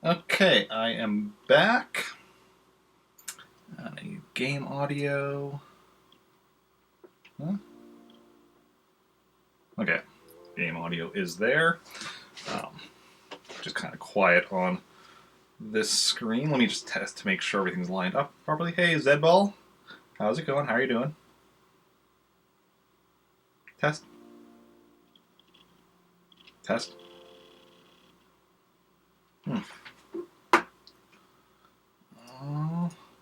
Okay, I am back. A game audio. Huh? Okay, game audio is there. Um, just kind of quiet on this screen. Let me just test to make sure everything's lined up properly. Hey, Zedball, how's it going? How are you doing? Test. Test. Hmm.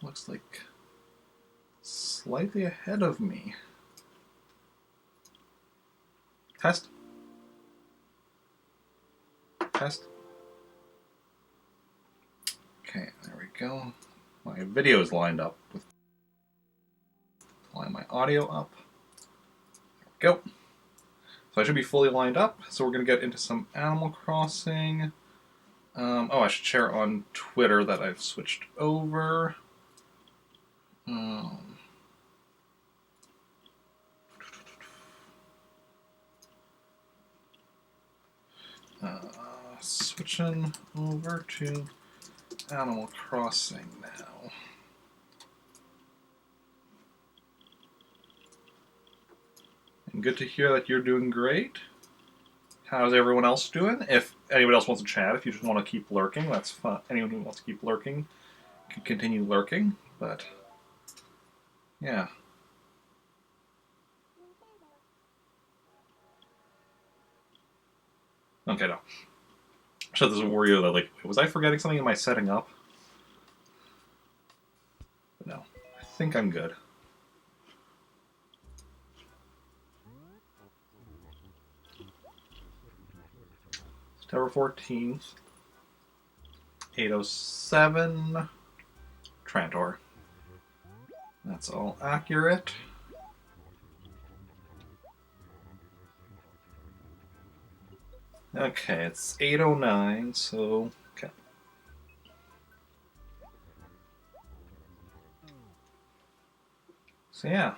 Looks like slightly ahead of me. Test. Test. Okay, there we go. My video is lined up with line my audio up. There we go. So I should be fully lined up. So we're going to get into some Animal Crossing. I should share on Twitter that I've switched over. Um, Switching over to Animal Crossing now. And good to hear that you're doing great. How's everyone else doing? If anybody else wants to chat, if you just want to keep lurking, that's fun. Anyone who wants to keep lurking can continue lurking. But yeah. Okay, no. So this doesn't worry you that, like, was I forgetting something in my setting up? But no. I think I'm good. September 14th, 8:07, Trantor. That's all accurate. Okay, it's 8:09, so okay. So yeah,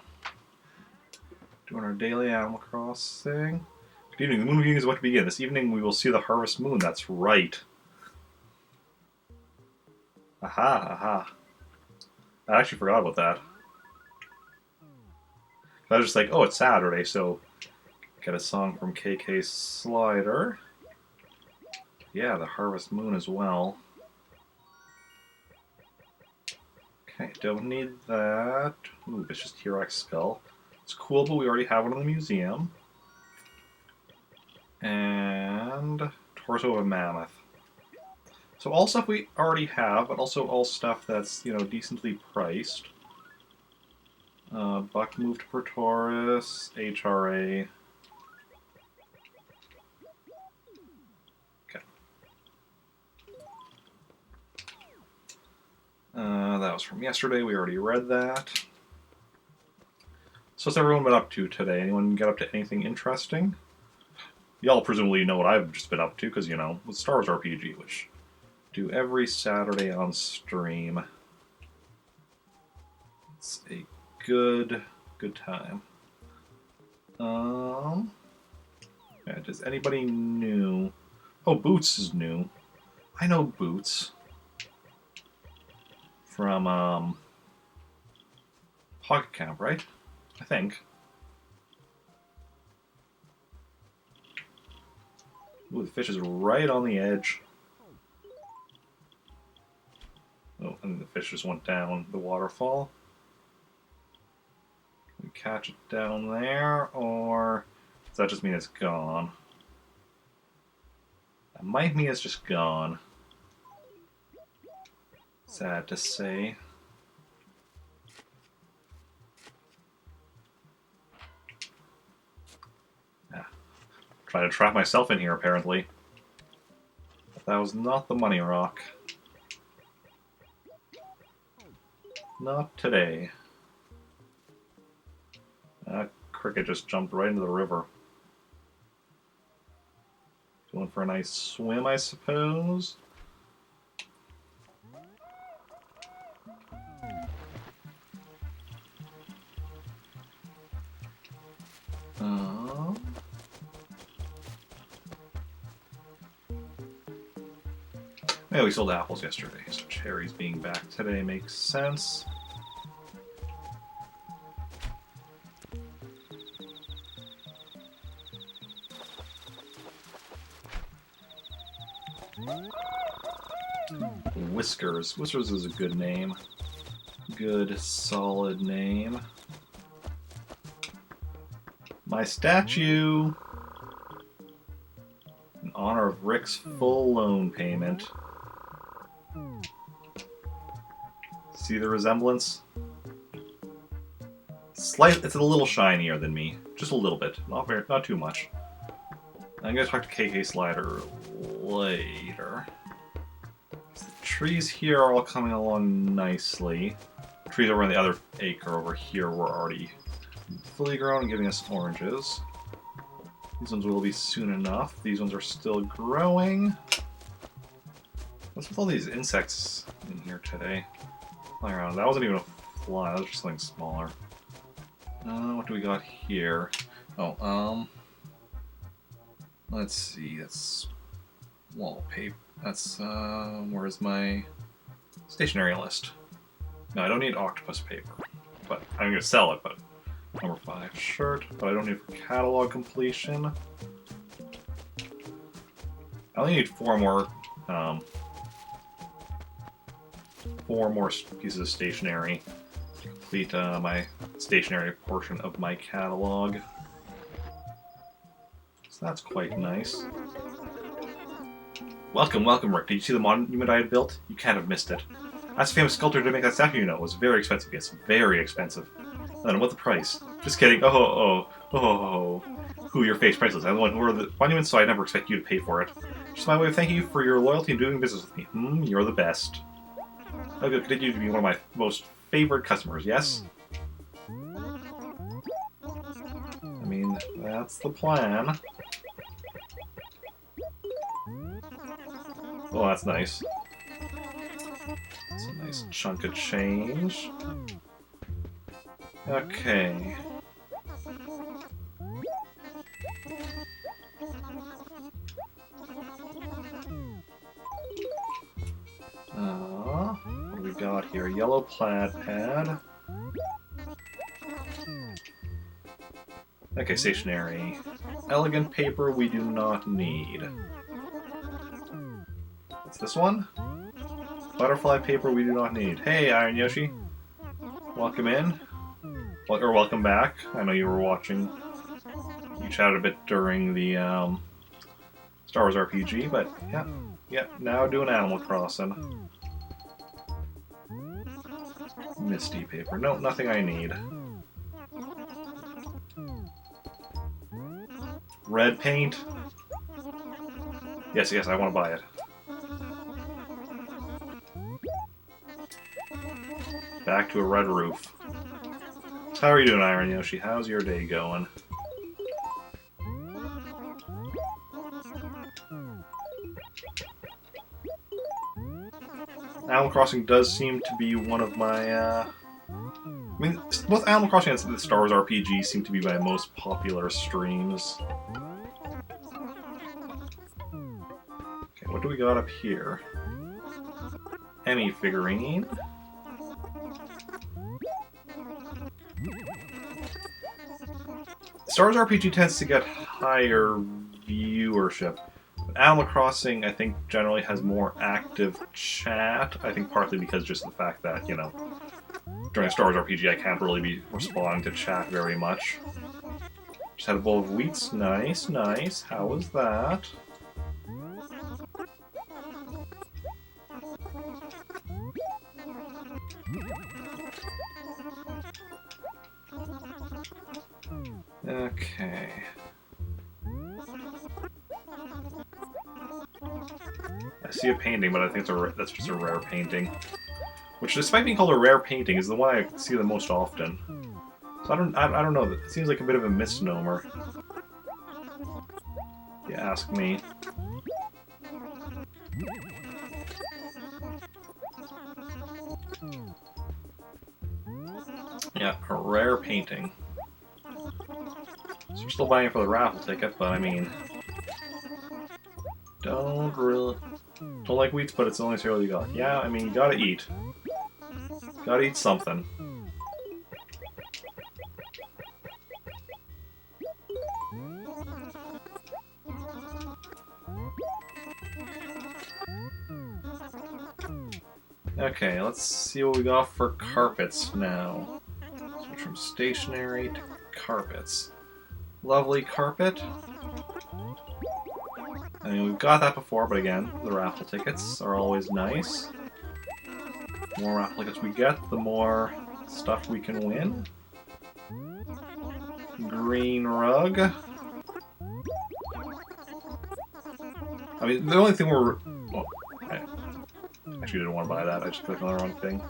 doing our daily Animal Crossing. Good evening. The moon viewing is about to begin. This evening we will see the harvest moon. That's right. Aha, aha. I actually forgot about that. I was just like, oh, it's Saturday, so get a song from KK Slider. Yeah, the harvest moon as well. Okay, don't need that. Ooh, it's just T-Rex skull. It's cool, but we already have one in the museum. And torso of a mammoth. So all stuff we already have, but also all stuff that's, decently priced. Buck moved to Pertoris, HRA. Okay. That was from yesterday. We already read that. So what's everyone been up to today? Anyone get up to anything interesting? Y'all presumably know what I've just been up to, because, with Star Wars RPG, which do every Saturday on stream. It's a good time. Yeah, does anybody new? Oh, Boots is new. I know Boots from Pocket Camp, right? I think. Ooh, the fish is right on the edge. Oh, and the fish just went down the waterfall. We catch it down there, or does that just mean it's gone? That might mean it's just gone. Sad to say. Yeah. Trying to trap myself in here, apparently. But that was not the money rock. Not today. That cricket just jumped right into the river. Going for a nice swim, I suppose. Yeah, we sold apples yesterday, so cherries being back today makes sense. Whiskers. Whiskers is a good name. Good, solid name. My statue! In honor of Rick's full loan payment. See the resemblance? It's a little shinier than me. Just a little bit. Not too much. I'm gonna talk to KK Slider later. The trees here are all coming along nicely. Trees over in the other acre over here were already fully grown and giving us oranges. These ones will be soon enough. These ones are still growing. What's with all these insects in here today? Flying around. That wasn't even a fly, that was just something smaller. What do we got here? Oh, let's see, that's wallpaper. That's, where's my stationery list? No, I don't need octopus paper, but I'm gonna sell it, but number 5 shirt, but I don't need for catalog completion. I only need 4 more pieces of stationery to complete my stationery portion of my catalog. So that's quite nice. Welcome, welcome, Rick. Did you see the monument I had built? You can't have missed it. That's a famous sculptor to make that statue, you know. It was very expensive. Yes, very expensive. I don't know what the price. Just kidding. Who, your face priceless. I'm the one who ordered the monument, so I never expect you to pay for it. Just my way of thanking you for your loyalty and doing business with me. You're the best. I'll continue to be one of my most favorite customers, yes? I mean, that's the plan. Oh, that's nice. That's a nice chunk of change. Okay. What do we got here? Yellow plaid pad. Okay, stationery. Elegant paper we do not need. What's this one? Butterfly paper we do not need. Hey, Iron Yoshi. Welcome in. Or welcome back. I know you were watching. You chatted a bit during the Star Wars RPG, but yeah, now doing Animal Crossing. Misty paper. No, nothing I need. Red paint. Yes, I want to buy it. Back to a red roof. How are you doing, Iron Yoshi? How's your day going? Animal Crossing does seem to be one of my, I mean, both Animal Crossing and the Star Wars RPG seem to be my most popular streams. Okay, what do we got up here? Emmy figurine. Star Wars RPG tends to get higher viewership. Animal Crossing, I think, generally has more active chat. I think partly because just the fact that, you know, during a Star Wars RPG I can't really be responding to chat very much. Just had a bowl of wheats. Nice, nice. How was that? Okay. I see a painting, but I think that's just a rare painting. Which, despite being called a rare painting, is the one I see the most often. So I don't know. It seems like a bit of a misnomer. If you ask me. Yeah, a rare painting. So we're still buying it for the raffle ticket, but I mean, don't really. Don't like wheats, but it's the only cereal you got. Yeah, I mean, you gotta eat. Gotta eat something. Okay, let's see what we got for carpets now. Switch from stationery to carpets. Lovely carpet. I mean, we've got that before, but again, the raffle tickets are always nice. The more raffle tickets we get, the more stuff we can win. Green rug. I mean, the only thing we're... Well, I actually didn't want to buy that. I just clicked on the wrong thing.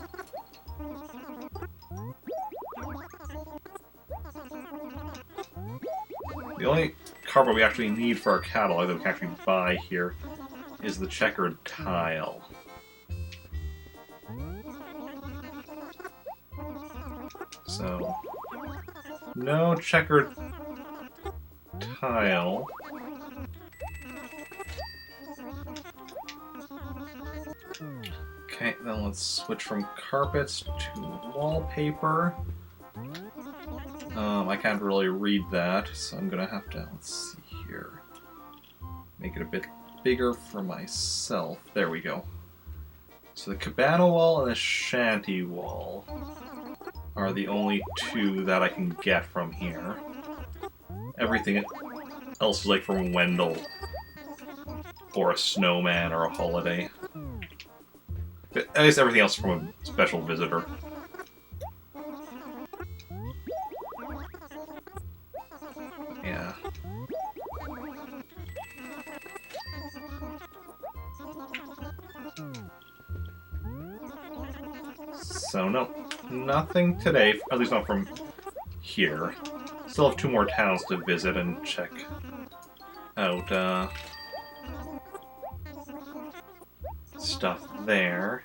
The only carpet we actually need for our catalog that we can actually buy here is the checkered tile. So, no checkered tile. Okay, then let's switch from carpets to wallpaper. I can't really read that, so I'm gonna have to, let's see here, make it a bit bigger for myself. There we go. So the cabana wall and the shanty wall are the only two that I can get from here. Everything else is like from Wendell, or a snowman, or a holiday. But at least everything else is from a special visitor. Yeah. So no, nothing today, at least not from here. Still have 2 more towns to visit and check out stuff there.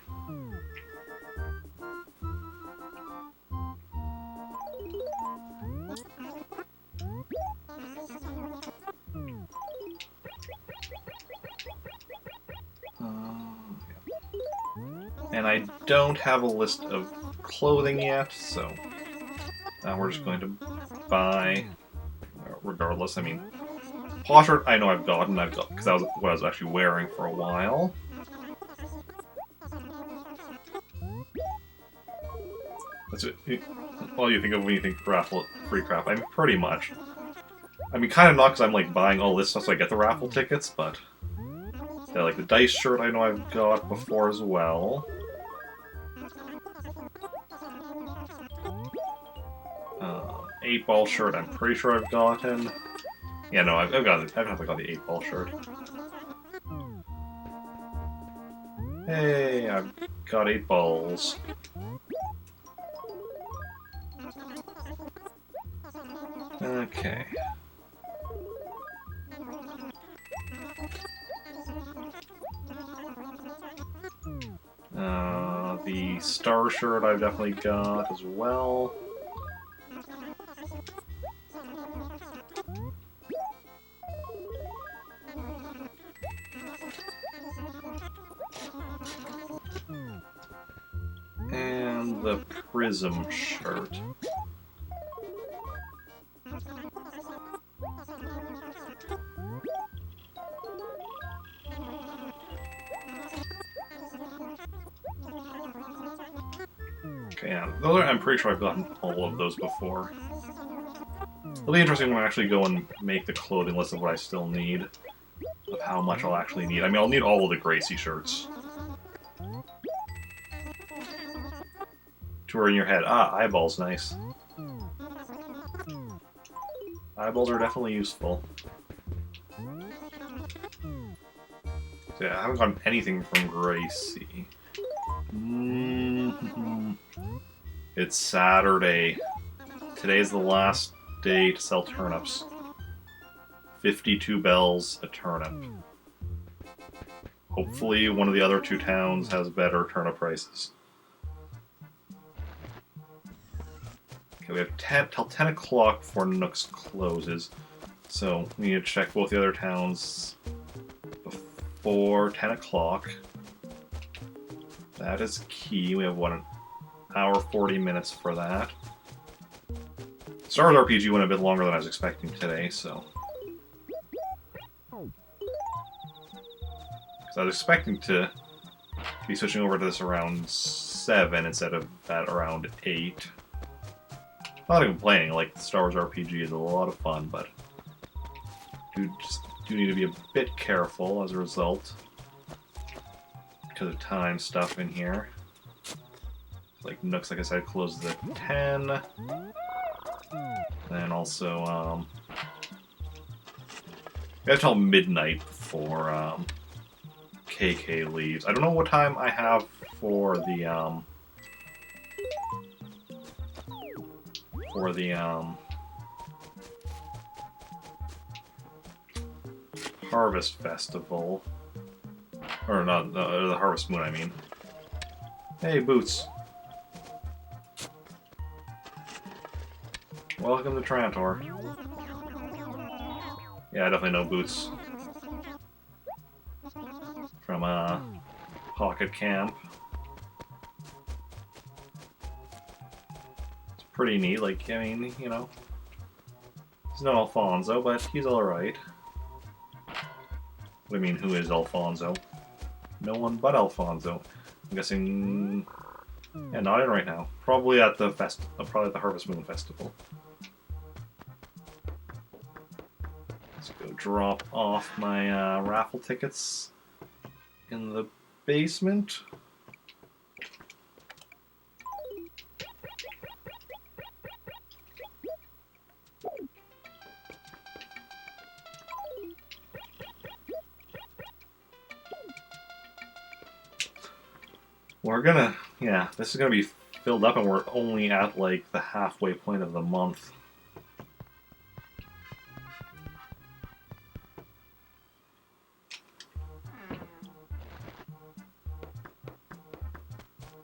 And I don't have a list of clothing yet, so we're just going to buy regardless. I mean, paw shirt I know I've gotten, because that was what I was actually wearing for a while. That's it. All you think of when you think raffle free crap. I mean, pretty much. I mean, kind of not because I'm like buying all this stuff so I get the raffle tickets, but yeah, like the dice shirt I know I've got before as well. 8-ball shirt I'm pretty sure I've gotten. Yeah, no, I've got it. I haven't got the 8-ball shirt. Hey, I've got 8 balls. Okay. The star shirt I've definitely got as well. And the prism shirt. Okay, yeah, I'm pretty sure I've gotten all of those before. It'll be interesting when I actually go and make the clothing list of what I still need. Of how much I'll actually need. I mean, I'll need all of the Gracie shirts. To are in your head. Ah, eyeballs, nice. Eyeballs are definitely useful. So yeah, I haven't gotten anything from Gracie. It's Saturday. Today's the last day to sell turnips. 52 bells a turnip. Hopefully one of the other 2 towns has better turnip prices. Okay, we have till 10 o'clock before Nooks closes. So we need to check both the other towns for 10 o'clock. That is key. We have 1 hour 40 minutes for that. Star Wars RPG went a bit longer than I was expecting today, so. Because I was expecting to be switching over to this around 7 instead of at around 8. Not even playing, like, Star Wars RPG is a lot of fun, but do need to be a bit careful as a result. Because of time stuff in here. Like, Nooks, like I said, closes at 10. Then also, we have till midnight before, KK leaves. I don't know what time I have for the, Harvest Festival. Or not, the Harvest Moon, I mean. Hey, Boots. Welcome to Trantor. Yeah, I definitely know Boots. From, Pocket Camp. It's pretty neat, like, I mean, you know. He's no Alfonso, but he's alright. What do you mean, who is Alfonso? No one but Alfonso. I'm guessing... Yeah, not in right now. Probably at the probably at the Harvest Moon Festival. Let's go drop off my raffle tickets in the basement. We're gonna, yeah, this is gonna be filled up and we're only at like the halfway point of the month.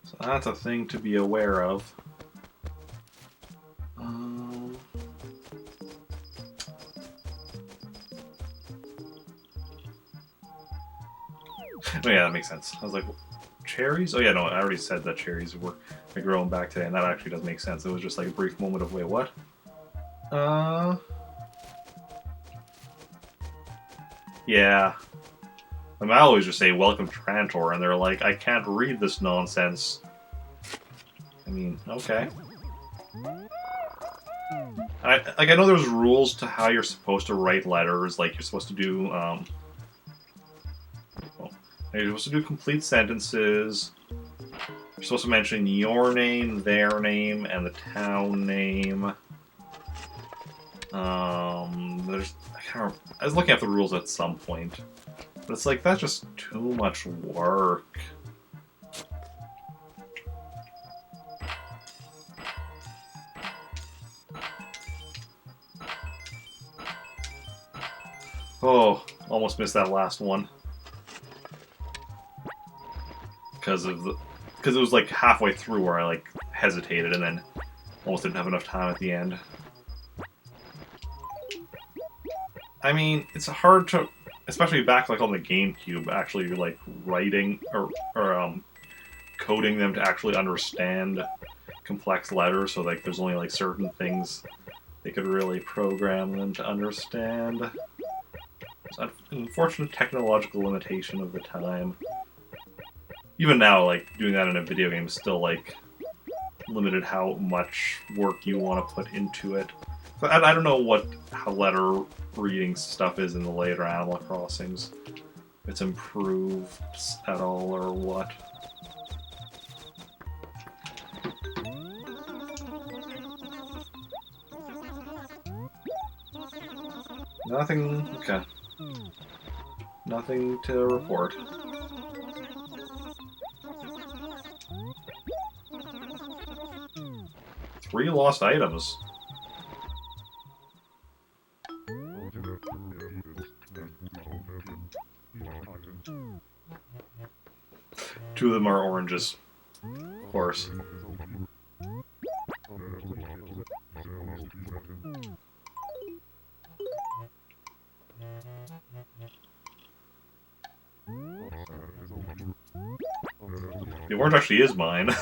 So that's a thing to be aware of. Oh yeah, that makes sense. I was like, cherries? Oh yeah, no, I already said that cherries were growing back today, and that actually does make sense. It was just like a brief moment of, wait, what? Yeah. I mean, I always just say, welcome to Trantor, and they're like, I can't read this nonsense. I mean, okay. I know there's rules to how you're supposed to write letters, like you're supposed to do, you're supposed to do complete sentences. You're supposed to mention your name, their name, and the town name. I was looking at the rules at some point, but it's like, that's just too much work. Oh, almost missed that last one. Because it was like halfway through where I like hesitated and then almost didn't have enough time at the end. I mean, it's hard to, especially back like on the GameCube, actually like writing or coding them to actually understand complex letters. So like, there's only like certain things they could really program them to understand. It's an unfortunate technological limitation of the time. Even now, like, doing that in a video game is still, like, limited how much work you want to put into it. So I don't know how letter reading stuff is in the later Animal Crossings. If it's improved at all or what. Nothing, okay. Nothing to report. Three lost items. Two of them are oranges, of course. The orange actually is mine.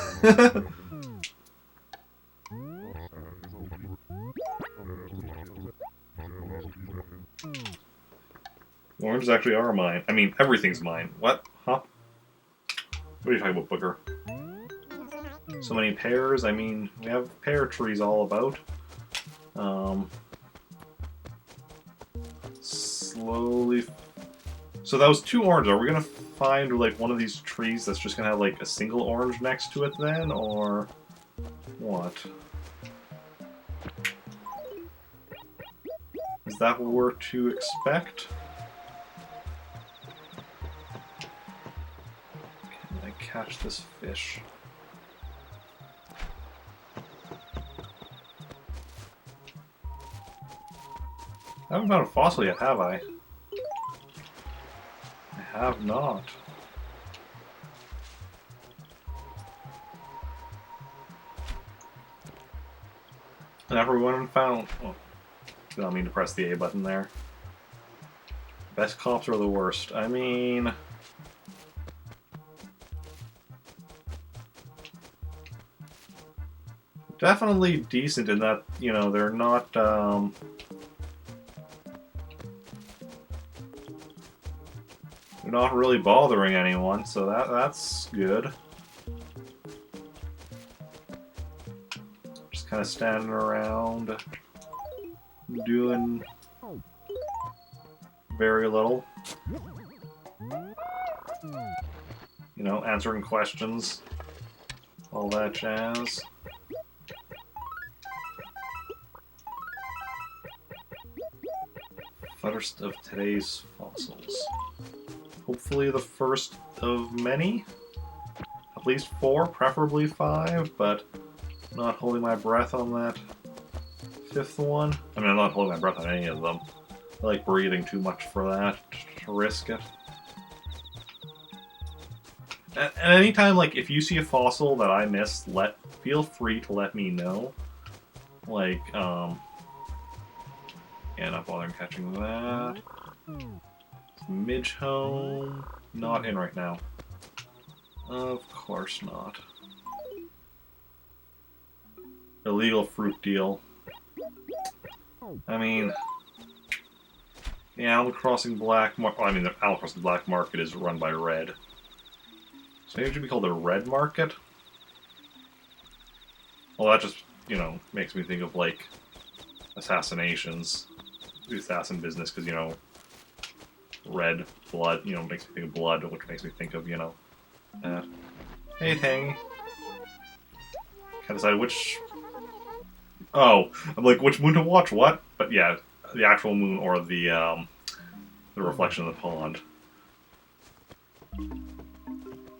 Oranges actually are mine. I mean, everything's mine. What? Huh? What are you talking about, Booker? So many pears? I mean, we have pear trees all about. Slowly... So that was 2 oranges. Are we gonna find, like, one of these trees that's just gonna have, like, a single orange next to it then? Or... what? Is that what we're to expect? Can I catch this fish? I haven't found a fossil yet, have I? I have not. And everyone found... Oh, I don't mean to press the A button there. Best cops are the worst. I mean... definitely decent in that, you know, they're not, they're not really bothering anyone, so that's good. Just kind of standing around, doing very little. You know, answering questions, all that jazz. First of today's fossils. Hopefully the first of many. At least 4, preferably 5, but I'm not holding my breath on that 5th one. I mean, I'm not holding my breath on any of them. I like breathing too much for that, to risk it. And anytime, like, if you see a fossil that I missed, feel free to let me know. Like, yeah, not bothering catching that. Midge home. Not in right now. Of course not. Illegal fruit deal. I mean, the Animal Crossing Black Market. Well, I mean, the Animal Crossing Black Market is run by Red. So maybe it should be called the Red Market? Well, that just, you know, makes me think of, like, assassinations. The assassin business, because, you know, red blood, you know, makes me think of blood, which makes me think of, you know, hey, Tangy. Can't decide which... Oh, I'm like, which moon to watch, what? But yeah, the actual moon or the reflection of the pond.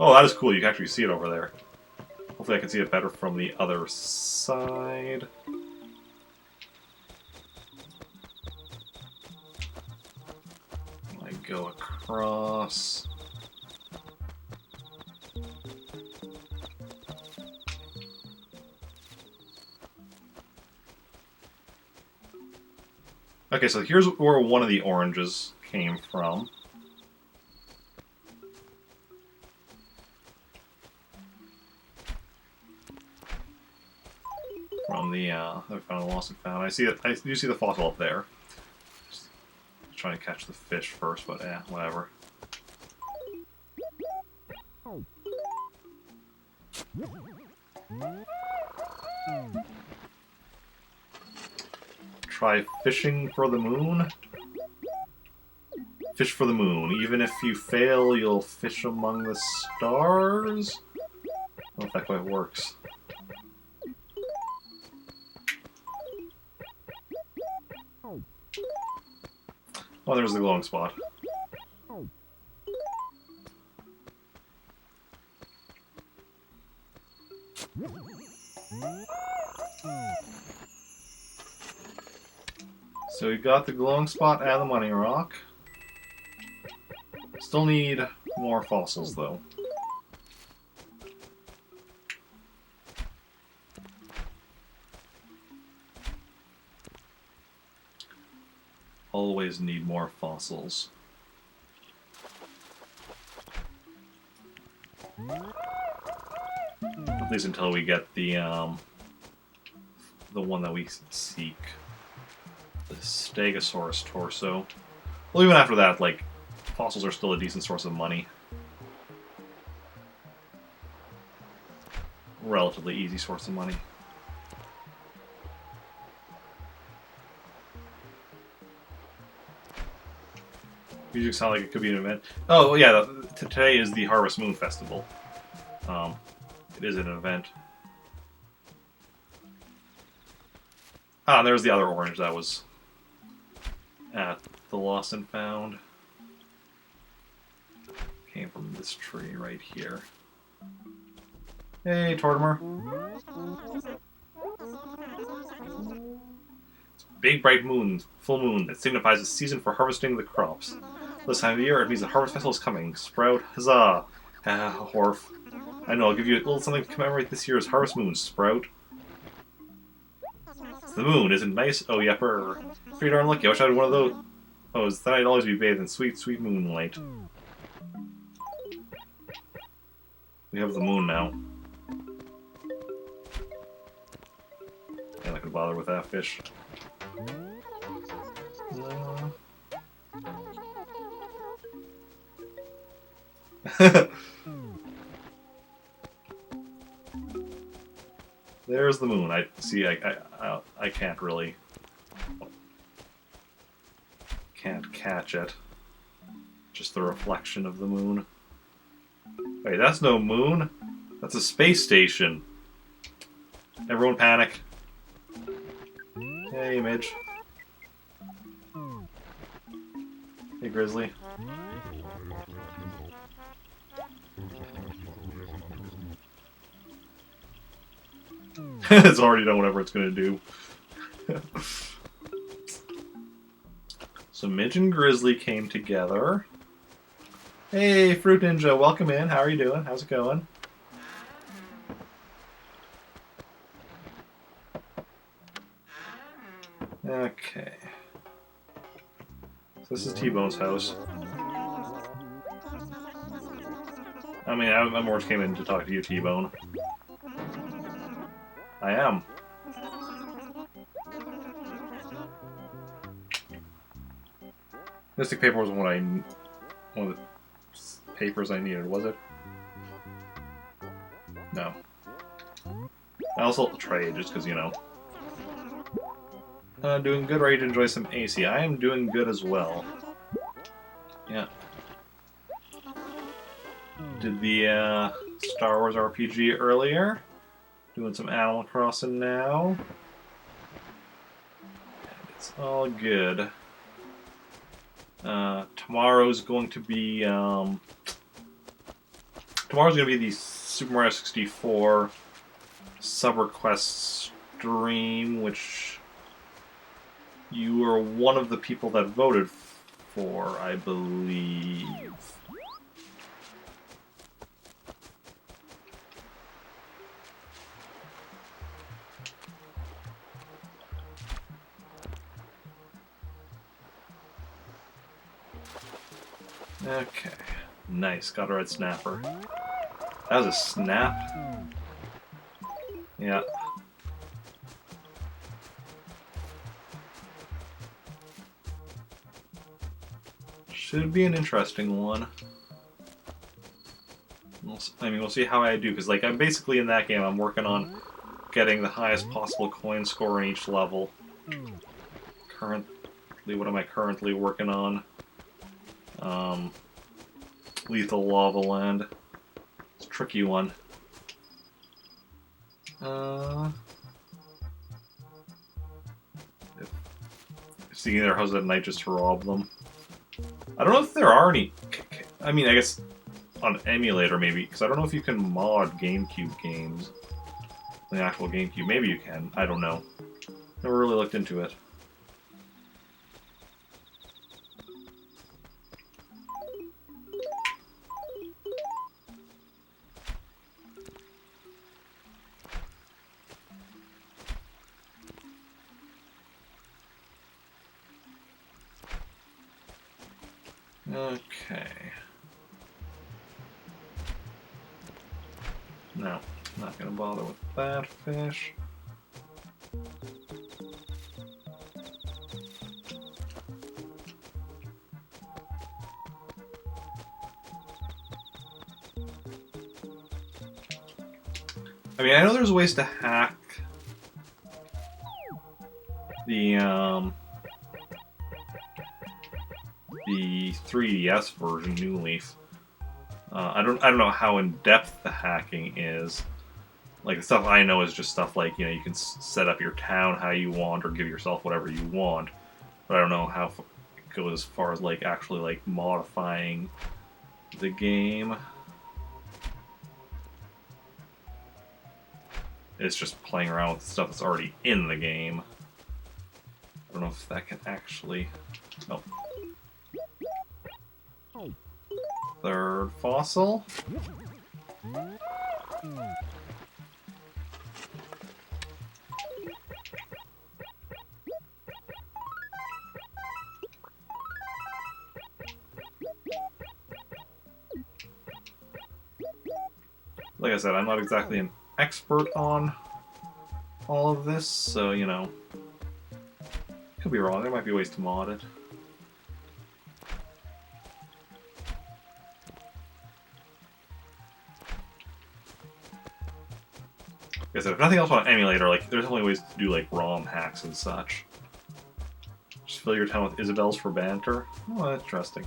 Oh, that is cool, you can actually see it over there. Hopefully I can see it better from the other side. I go across. Okay, so here's where one of the oranges came from. From the I found a lost and found. I see it. I do see the fossil up there. Just trying to catch the fish first, but yeah, whatever. Try fishing for the moon. Fish for the moon. Even if you fail, you'll fish among the stars? I don't know if that quite works. Oh, there's the glowing spot. So we got the glowing spot and the money rock. Still need more fossils, though. Always need more fossils. At least until we get the one that we seek. The Stegosaurus torso. Well, even after that, like, fossils are still a decent source of money. Relatively easy source of money. Music sounds like it could be an event. Oh, yeah, today is the Harvest Moon Festival. It is an event. Ah, and there's the other orange that was at the Lost and Found. Came from this tree right here. Hey, Tortimer. It's a big, bright moon, full moon, that signifies the season for harvesting the crops. This time of year, it means the harvest festival is coming. Sprout, huzzah! Horf. I know, I'll give you a little something to commemorate this year's harvest moon, Sprout. The moon isn't nice. Oh, yepper. Pretty darn lucky. I wish I had one of those. Oh, then I'd always be bathed in sweet, sweet moonlight. We have the moon now. And I could bother with that fish. There's the moon. I see. I can't really. Can't catch it. Just the reflection of the moon. Wait, that's no moon. That's a space station. Everyone panic. Hey, Midge. Hey, Grizzly. It's already done whatever it's going to do. So Midge and Grizzly came together. Hey, Fruit Ninja, welcome in. How are you doing? How's it going? Okay. So this is T-Bone's house. I mean, I more came in to talk to you, T-Bone. I am. Mystic paper was one of the papers I needed, was it? No. I also trade just because, you know. Doing good, ready to enjoy some AC. I am doing good as well. Yeah. Did the Star Wars RPG earlier. Doing some Animal Crossing now. And it's all good. Tomorrow's going to be the Super Mario 64 sub-request stream, which you were one of the people that voted for, I believe. Okay. Nice. Got a red snapper. That was a snap? Yeah. Should be an interesting one. I mean, we'll see how I do, because, like, I'm basically in that game, I'm working on getting the highest possible coin score in each level. Currently, what am I currently working on? Lethal Lava Land. It's a tricky one. Seeing their house at night just to rob them. I don't know if there are any... I mean, I guess on emulator maybe, because I don't know if you can mod GameCube games. The actual GameCube. Maybe you can. I don't know. Never really looked into it. Okay. Now, Not gonna bother with that fish. I mean, I know there's ways to hack the 3DS version, New Leaf. I don't know how in depth the hacking is. Like the stuff I know is just stuff like, you know, you can set up your town how you want or give yourself whatever you want. But I don't know how it goes as far as like actually like modifying the game. It's just playing around with stuff that's already in the game. I don't know if that can actually... Oh. Third fossil. Like I said, I'm not exactly an expert on all of this, so, you know, could be wrong. There might be ways to mod it. Like I said, if nothing else on an emulator, like, there's only ways to do, like, ROM hacks and such. Just fill your town with Isabels for banter. Oh, interesting.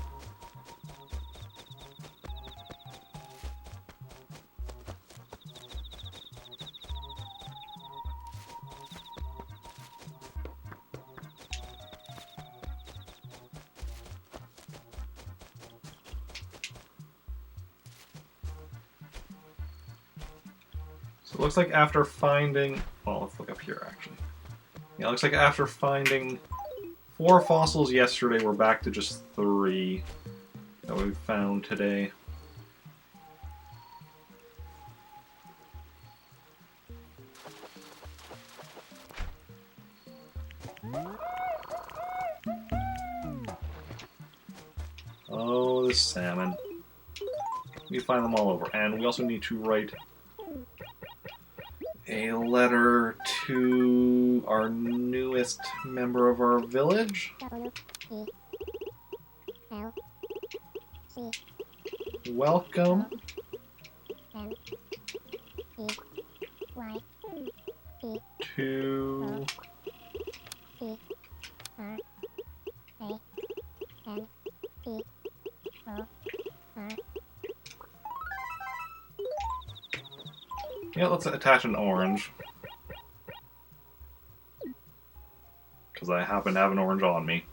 So it looks like after finding... Well, let's look up here, actually. Yeah, it looks like after finding 4 fossils yesterday, we're back to just 3 that we found today. Oh, the salmon. We find them all over. And we also need to write a letter to our newest member of our village. Welcome. To... Yeah, let's attach an orange. Because I happen to have an orange on me.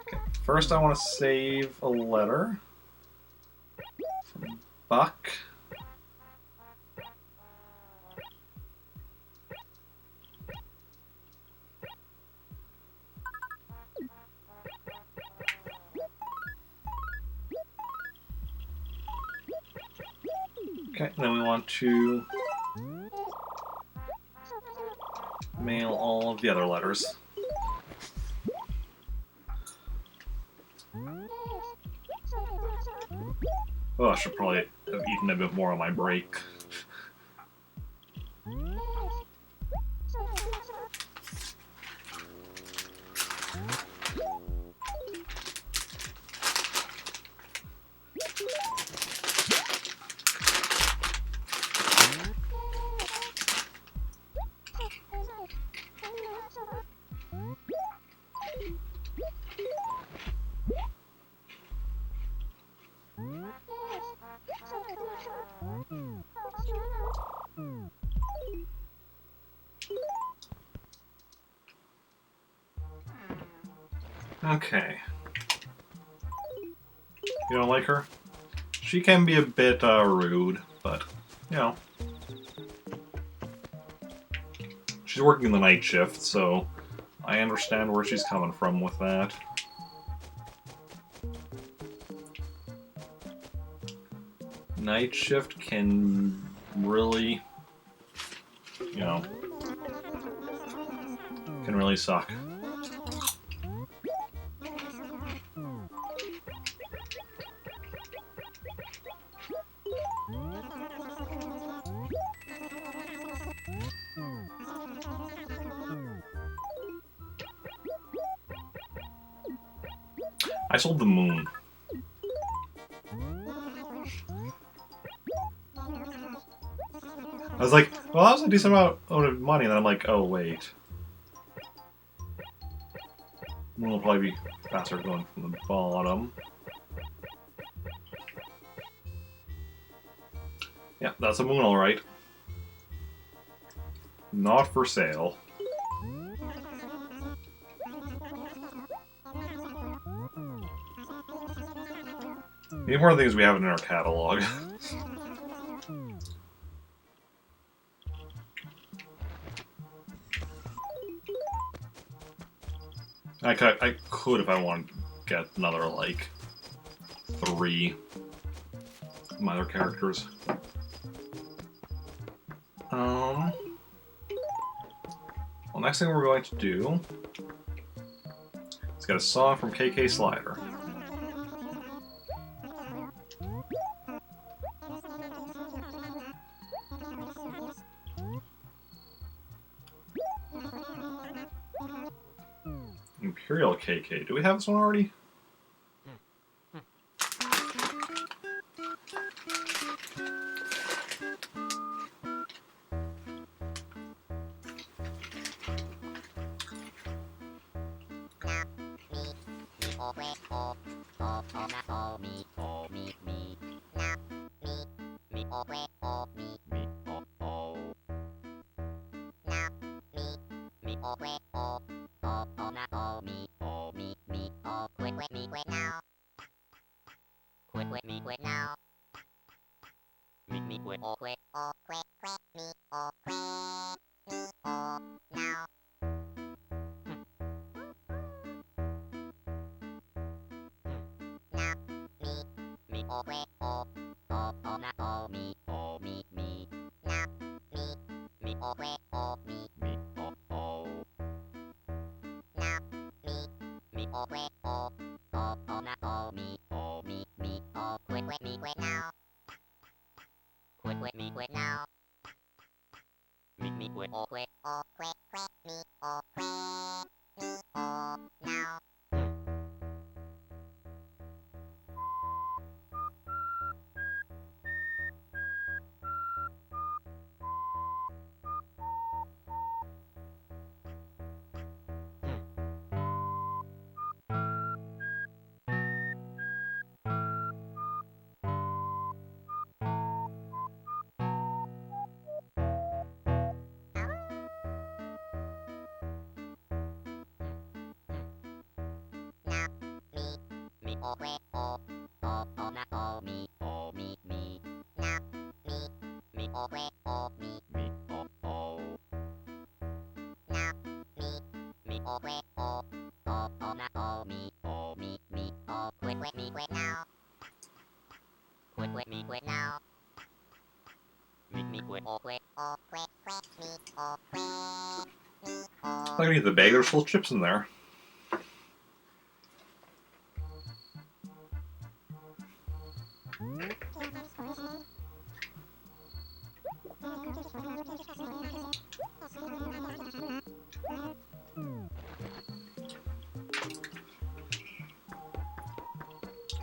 Okay. First I want to save a letter from Buck. Okay, then we want to mail all of the other letters. Oh, I should probably have eaten a bit more on my break. Okay. You don't like her? She can be a bit rude, but, you know. She's working the night shift, so I understand where she's coming from with that. Night shift can really, you know, can really suck. I sold the moon. I was like, well, that was a decent amount of money, and then I'm like, oh, wait. Moon will probably be faster going from the bottom. Yeah, that's a moon, alright. Not for sale. Need more things we have in our catalog. I could if I wanted to get another, like, 3 of my other characters. Well, next thing we're going to do is get a song from KK Slider. Imperial KK. Do we have this one already? I'm gonna need the bag. There's full chips in there.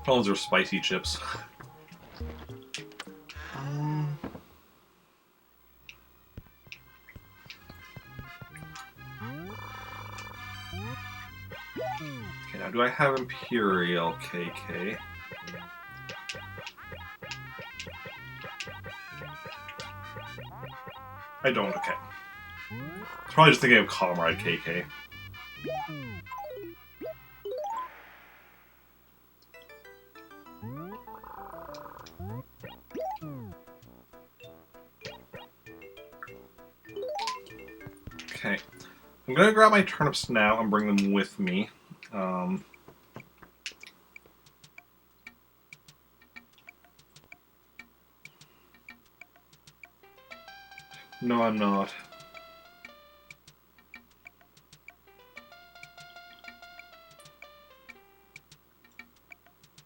Oh, those are spicy chips. Okay, now do I have Imperial KK? I don't, okay. Probably just thinking of Comrade KK. Okay. I'm gonna grab my turnips now and bring them with me. No, I'm not.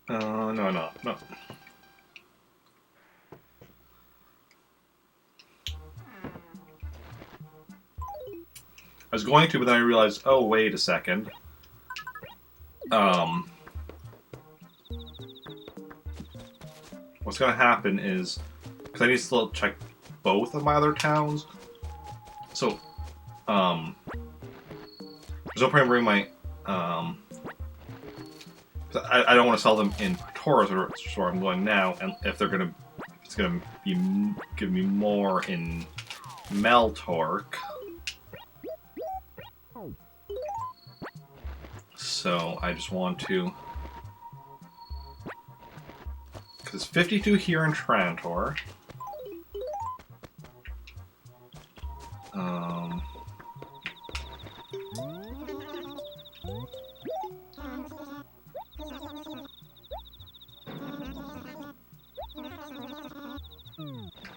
No, I'm not. No. I was going to, but then I realized, oh, wait a second. What's going to happen is, because I need to still check both of my other towns. So, there's no point in bringing my, I don't want to sell them in Taurus, where I'm going now, and if it's gonna be give me more in Meltork. So I just want to, because it's 52 here in Trantor.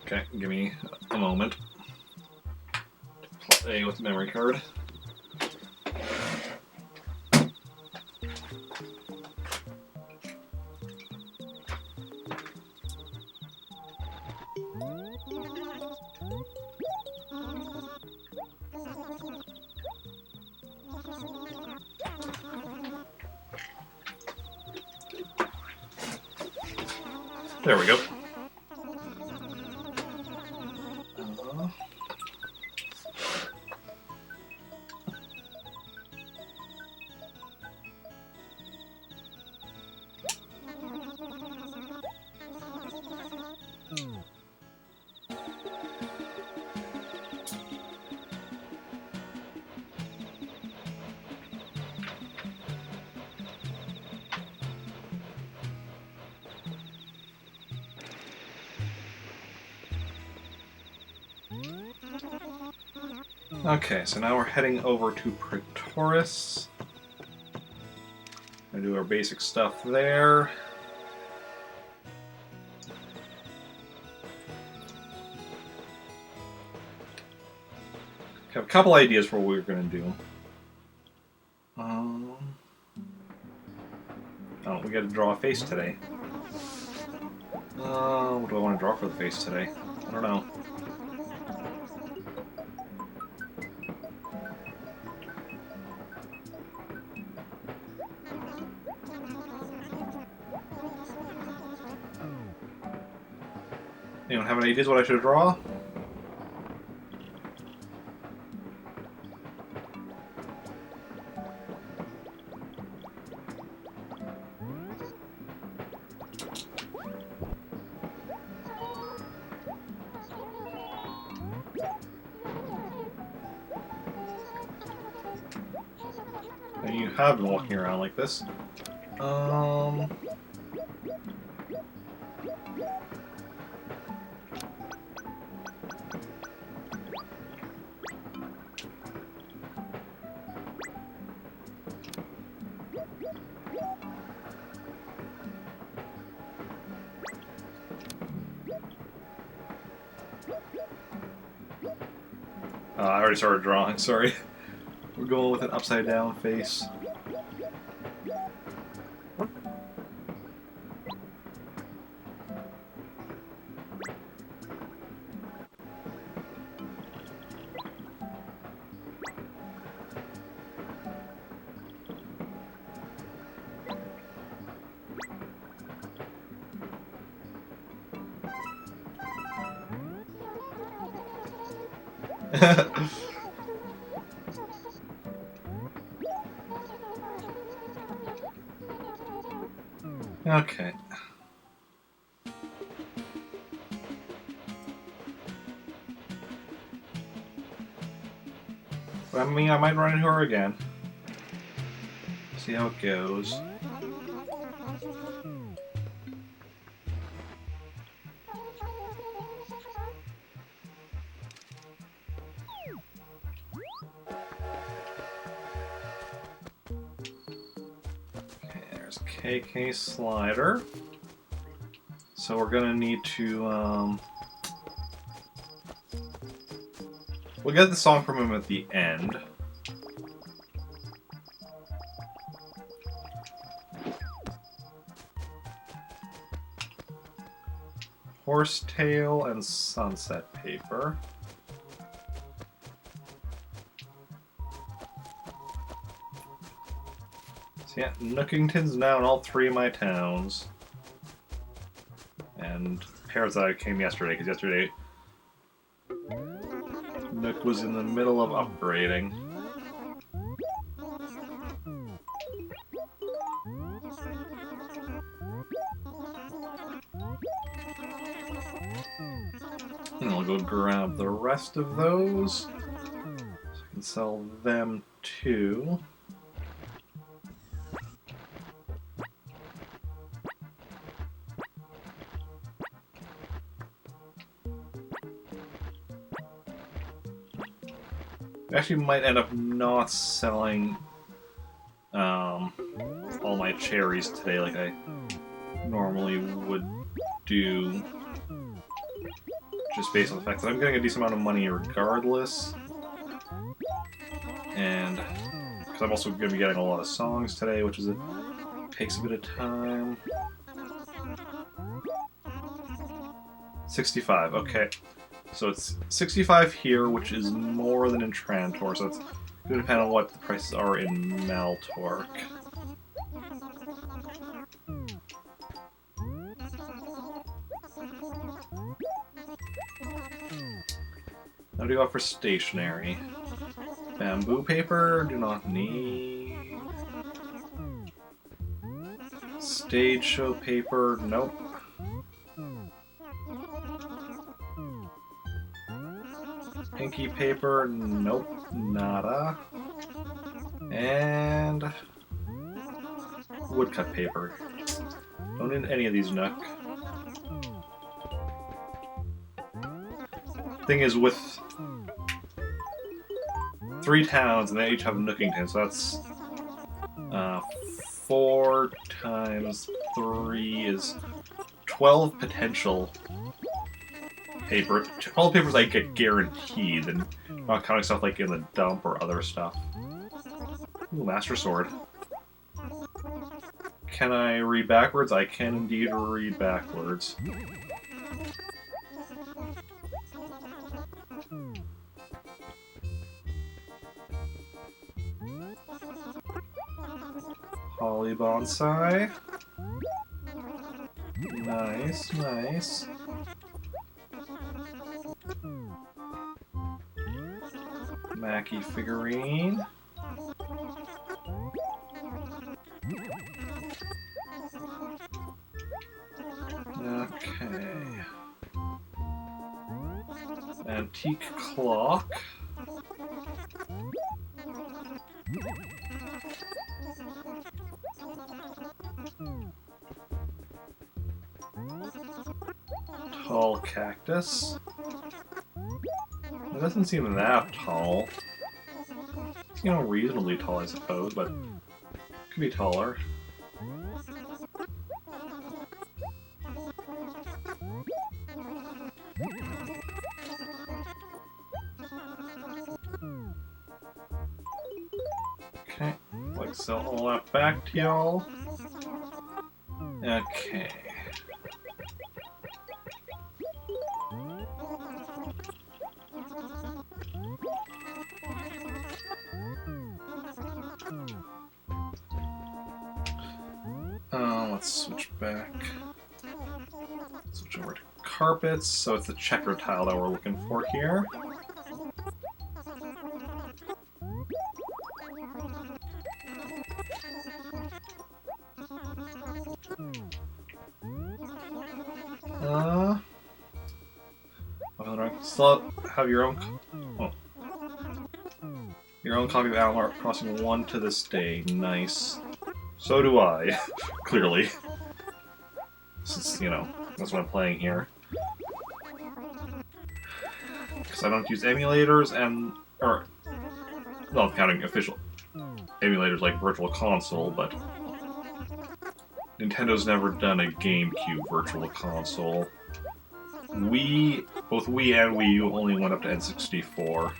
Okay, give me a moment to play with the memory card. There we go. Okay, so now we're heading over to Praetoris. Gonna do our basic stuff there. Have a couple ideas for what we're gonna do. Oh, we gotta draw a face today. What do I want to draw for the face today? I don't know. Anyone have any ideas what I should draw? And you have been walking around like this. I already started drawing, sorry. We're going with an upside down face. Okay. But I mean, I might run into her again. See how it goes. Okay, there's KK Slider. So we're gonna need to, we'll get the song from him at the end. Horsetail and Sunset Paper. Yeah, Nookington's now in all 3 of my towns. And Parasite came yesterday, because yesterday Nook was in the middle of upgrading. And I'll go grab the rest of those, so I can sell them too. I actually might end up not selling all my cherries today like I normally would do, just based on the fact that I'm getting a decent amount of money regardless, and because I'm also going to be getting a lot of songs today, which is takes a bit of time. 65, okay. So it's 65 here, which is more than in Trantor, so it's going to depend on what the prices are in Maltorq. Now do you go for stationery? Bamboo paper, do not need. Stage show paper, nope. Inky paper, nope, nada. And woodcut paper. Don't need any of these, Nook. Thing is, with 3 towns, and they each have a Nookington, so that's 4 times 3 is 12 potential paper. 12 papers I get guaranteed, and not counting stuff like in the dump or other stuff. Ooh, Master Sword. Can I read backwards? I can indeed read backwards. Holly Bonsai. Nice, nice. Mackie figurine. Okay. Antique clock. Tall cactus. It doesn't seem that tall. It's, you know, reasonably tall, I suppose, but could be taller. Okay, like sell all that back to y'all. Okay. Let's switch back. Switch over to carpets. So it's the checker tile that we're looking for here. Still have your own. Oh. Your own copy of Animal Crossing 1 to this day. Nice. So do I, clearly. Since, you know, that's what I'm playing here. Because I don't use emulators and... or... well, counting official emulators like Virtual Console, but... Nintendo's never done a GameCube Virtual Console. Both Wii and Wii U only went up to N64.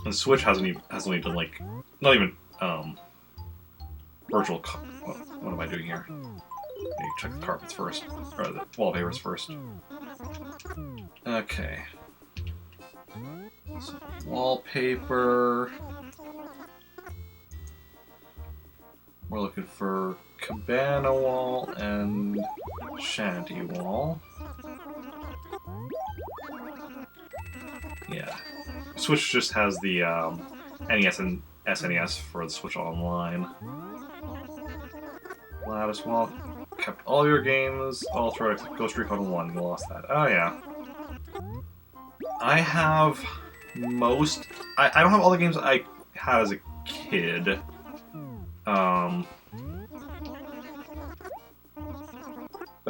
And Switch hasn't even done, like, not even, what am I doing here? Let me check the carpets first, or the wallpapers first. Okay. Some wallpaper. We're looking for cabana wall and shanty wall. Yeah. Switch just has the NES and SNES for the Switch Online. Lattice wall. Kept all your games, all throughout Ghost Recon 1. You lost that. Oh, yeah. I have most... I don't have all the games I had as a kid. But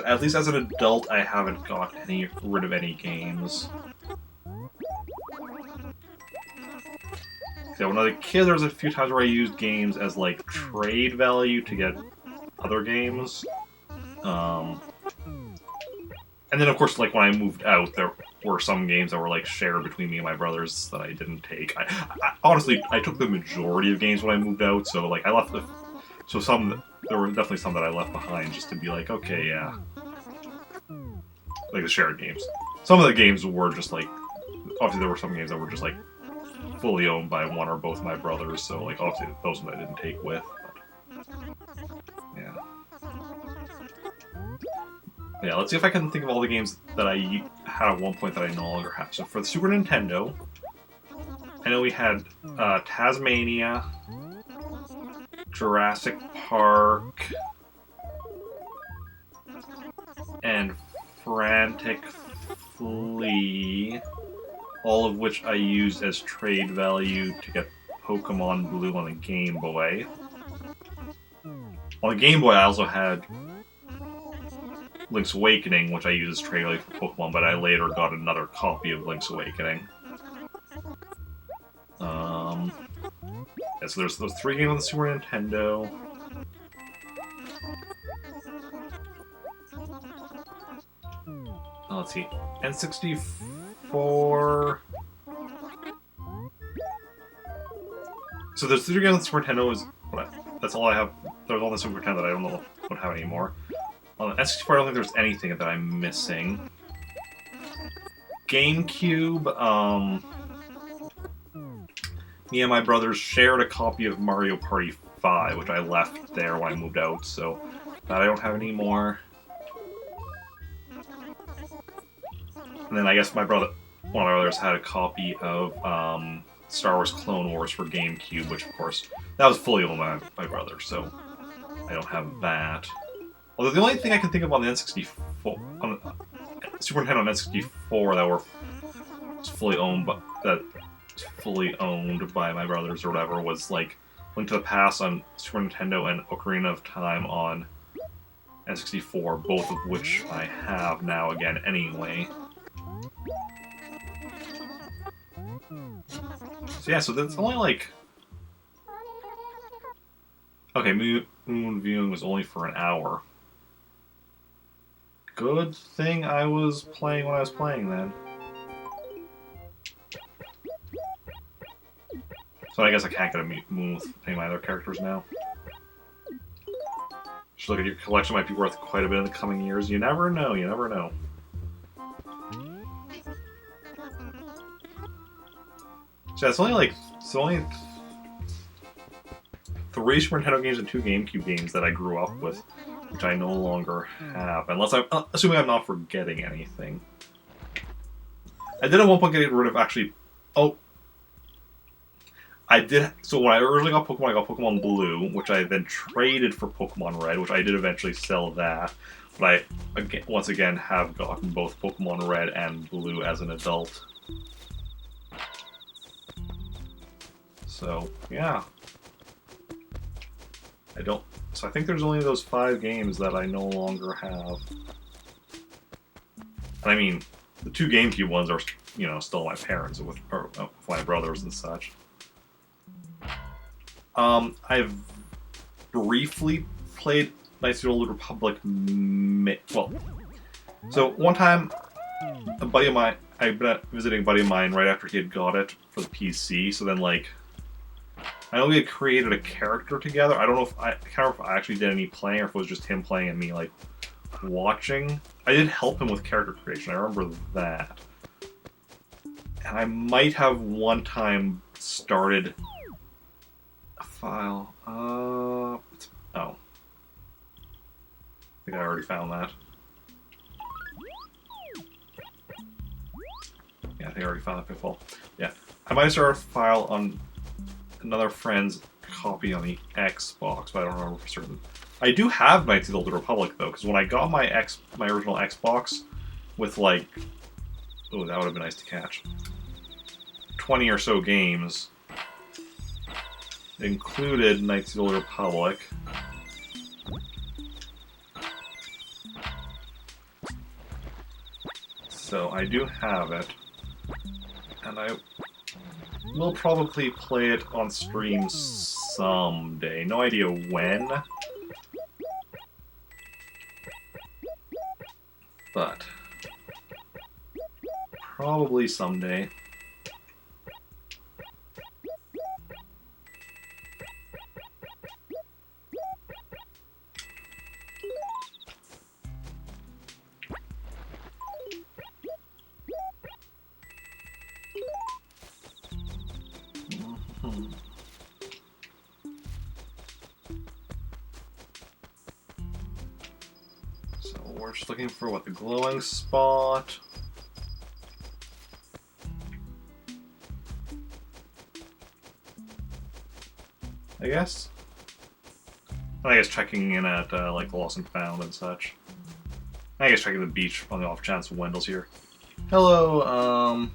at least as an adult, I haven't got rid of any games. So when I was a kid, there was a few times where I used games as like trade value to get other games. And then of course, like when I moved out, there were some games that were like shared between me and my brothers that I didn't take. Honestly, I took the majority of games when I moved out, so like I left the... So there were definitely some that I left behind just to be like, okay, yeah. Like the shared games. Some of the games were just like... Obviously there were some games that were just like fully owned by one or both my brothers, so like obviously those ones I didn't take with. But, yeah. Yeah, let's see if I can think of all the games that I had at one point that I no longer have. So for the Super Nintendo, I know we had Tasmania, Jurassic Park, and Frantic Flea, all of which I used as trade value to get Pokemon Blue on the Game Boy. On the Game Boy, I also had Link's Awakening, which I used as trade value for Pokemon, but I later got another copy of Link's Awakening. Yeah, so there's those 3 games on the Super Nintendo. Let's see. N64. So there's 3 games on the Super Nintendo. That's all I have. There's all on the Super Nintendo that I don't have anymore. On the N64, I don't think there's anything that I'm missing. GameCube, me and my brothers shared a copy of Mario Party 5, which I left there when I moved out, so that I don't have anymore. And then I guess one of my brothers had a copy of Star Wars Clone Wars for GameCube, which of course, that was fully owned by my brother, so I don't have that. Although the only thing I can think of on the N64, on the Super Nintendo and N64 that was fully owned by my brothers or whatever was like Link to the Past on Super Nintendo and Ocarina of Time on N64, both of which I have now again anyway. So yeah, so that's only like... Okay, Moon Viewing was only for an hour. Good thing I was playing when I was playing then. So I guess I can't get a Moon with any of my other characters now. Just look at your collection, might be worth quite a bit in the coming years. You never know, you never know. So it's only 3 Super Nintendo games and 2 GameCube games that I grew up with, which I no longer have, unless I'm assuming I'm not forgetting anything. I did at one point get rid of actually. Oh, I did. So when I originally got Pokemon, I got Pokemon Blue, which I then traded for Pokemon Red, which I did eventually sell that. But I once again have gotten both Pokemon Red and Blue as an adult. So yeah. So I think there's only those 5 games that I no longer have. And I mean, the 2 GameCube ones are, still my parents or with my brothers and such. I've briefly played Knights of the Old Republic. So one time, I'd been visiting a buddy of mine right after he had got it for the PC. So then, like, I know we had created a character together. I can't remember if I actually did any playing or if it was just him playing and me, like, watching. I did help him with character creation. I remember that. And I might have one time started a file. Oh. I think I already found that. Yeah, I think I already found that pitfall. Yeah. I might start a file on another friend's copy on the Xbox, but I don't remember for certain. I do have Knights of the Old Republic, though, because when I got my original Xbox with, like... Oh, that would have been nice to catch. 20 or so games. It included Knights of the Old Republic. So I do have it. And I will probably play it on stream someday. No idea when. But probably someday. So we're just looking for what, the glowing spot. I guess. I guess checking in at like Lost and Found and such. I guess checking the beach on the off chance Wendell's here. Hello,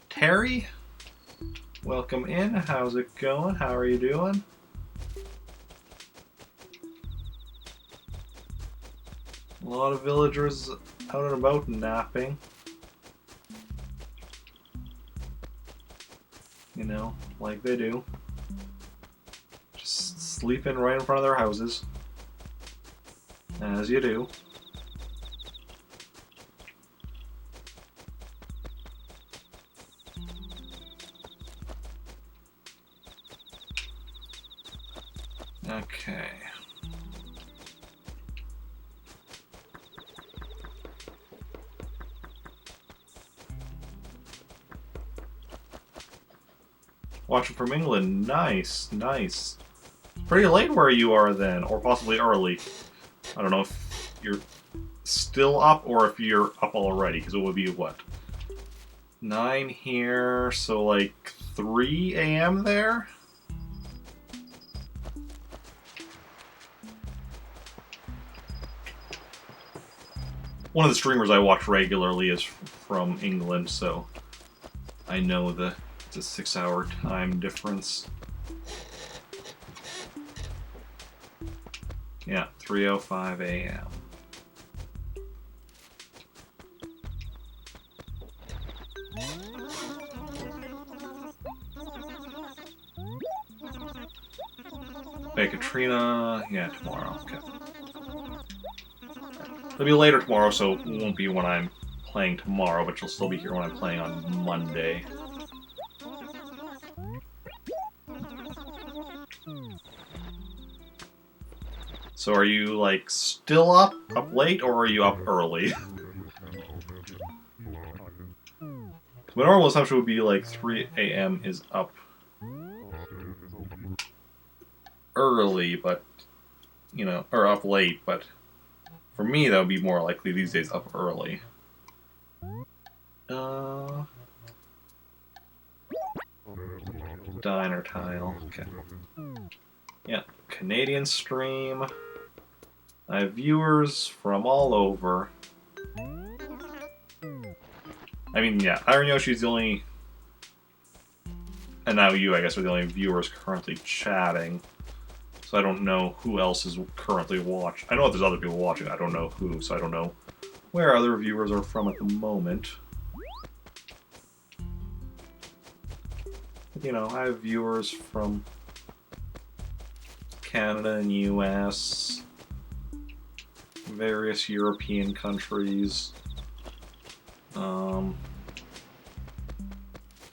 Terry? Welcome in. How's it going? How are you doing? A lot of villagers out and about napping. You know, like they do. Just sleeping right in front of their houses. As you do. Okay. Watching from England. Nice, nice. Pretty late where you are then, or possibly early. I don't know if you're still up or if you're up already, because it would be what? 9 here, so like 3 a.m. there? One of the streamers I watch regularly is from England, so I know it's a 6-hour time difference. Yeah, 3:05 a.m. Hey, Katrina. Yeah, tomorrow. Okay. It'll be later tomorrow, so it won't be when I'm playing tomorrow, but you'll still be here when I'm playing on Monday. So are you, like, still up late, or are you up early? My normal assumption would be, like, 3 a.m. is up early, but, you know, or up late, but for me that would be more likely these days up early. Diner tile, okay. Yeah, Canadian stream. I have viewers from all over. I mean, yeah, Iron Yoshi's the only... And now you, I guess, are the only viewers currently chatting. So I don't know who else is currently watching. I know there's other people watching, I don't know who, so I don't know where other viewers are from at the moment. But, you know, I have viewers from Canada and US, various European countries,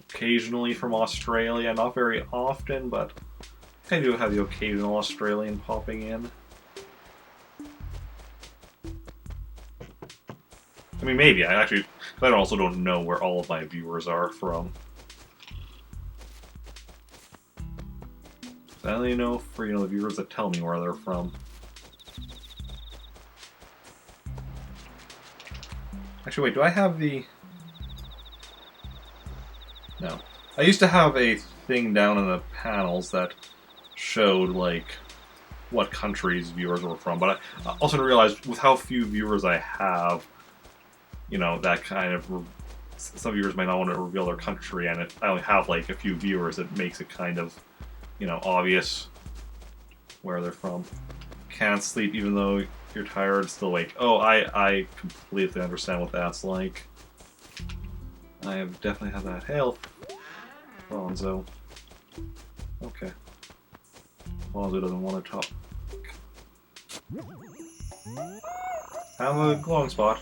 occasionally from Australia, not very often, but I do have the occasional Australian popping in. I mean, maybe. I also don't know where all of my viewers are from. I only know for, the viewers that tell me where they're from. Actually, wait, do I have the... No. I used to have a thing down in the panels that showed, like, what countries viewers were from, but I also realized with how few viewers I have, that kind of... Some viewers might not want to reveal their country, and if I only have, like, a few viewers, it makes it kind of, obvious where they're from. Can't sleep even though you're tired, still awake. Oh, I completely understand what that's like. I have definitely had that. Hail, Bonzo. Okay. Bonzo doesn't want to talk. Have a glowing spot.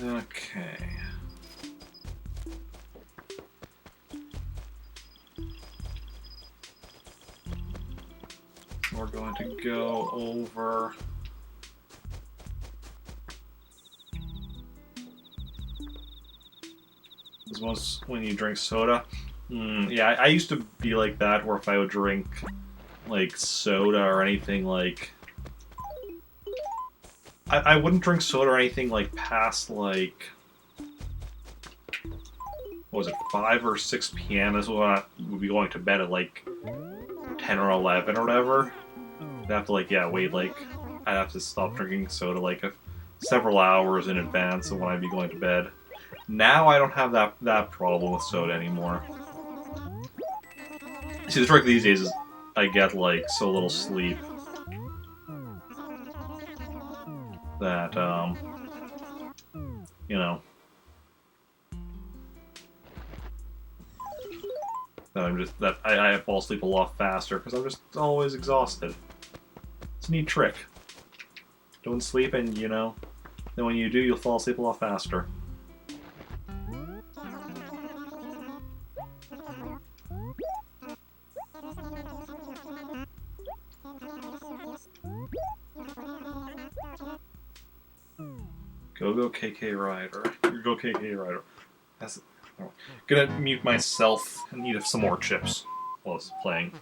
Okay. We're going to go over... This was when you drink soda. Yeah, I used to be like that, where if I would drink, like, soda or anything, like... I wouldn't drink soda or anything, like, past, like... What was it, 5 or 6 p.m.? This was when I would be going to bed at, like, 10 or 11 or whatever. I'd have to, like, wait, like... I'd have to stop drinking soda, like, several hours in advance of when I'd be going to bed. Now I don't have that problem with soda anymore. See, the trick these days is I get, like, so little sleep that, that I fall asleep a lot faster because I'm just always exhausted. It's a neat trick. Don't sleep and, then when you do, you'll fall asleep a lot faster. Go KK Rider. Go KK Rider. Gonna mute myself and eat some more chips while it's playing.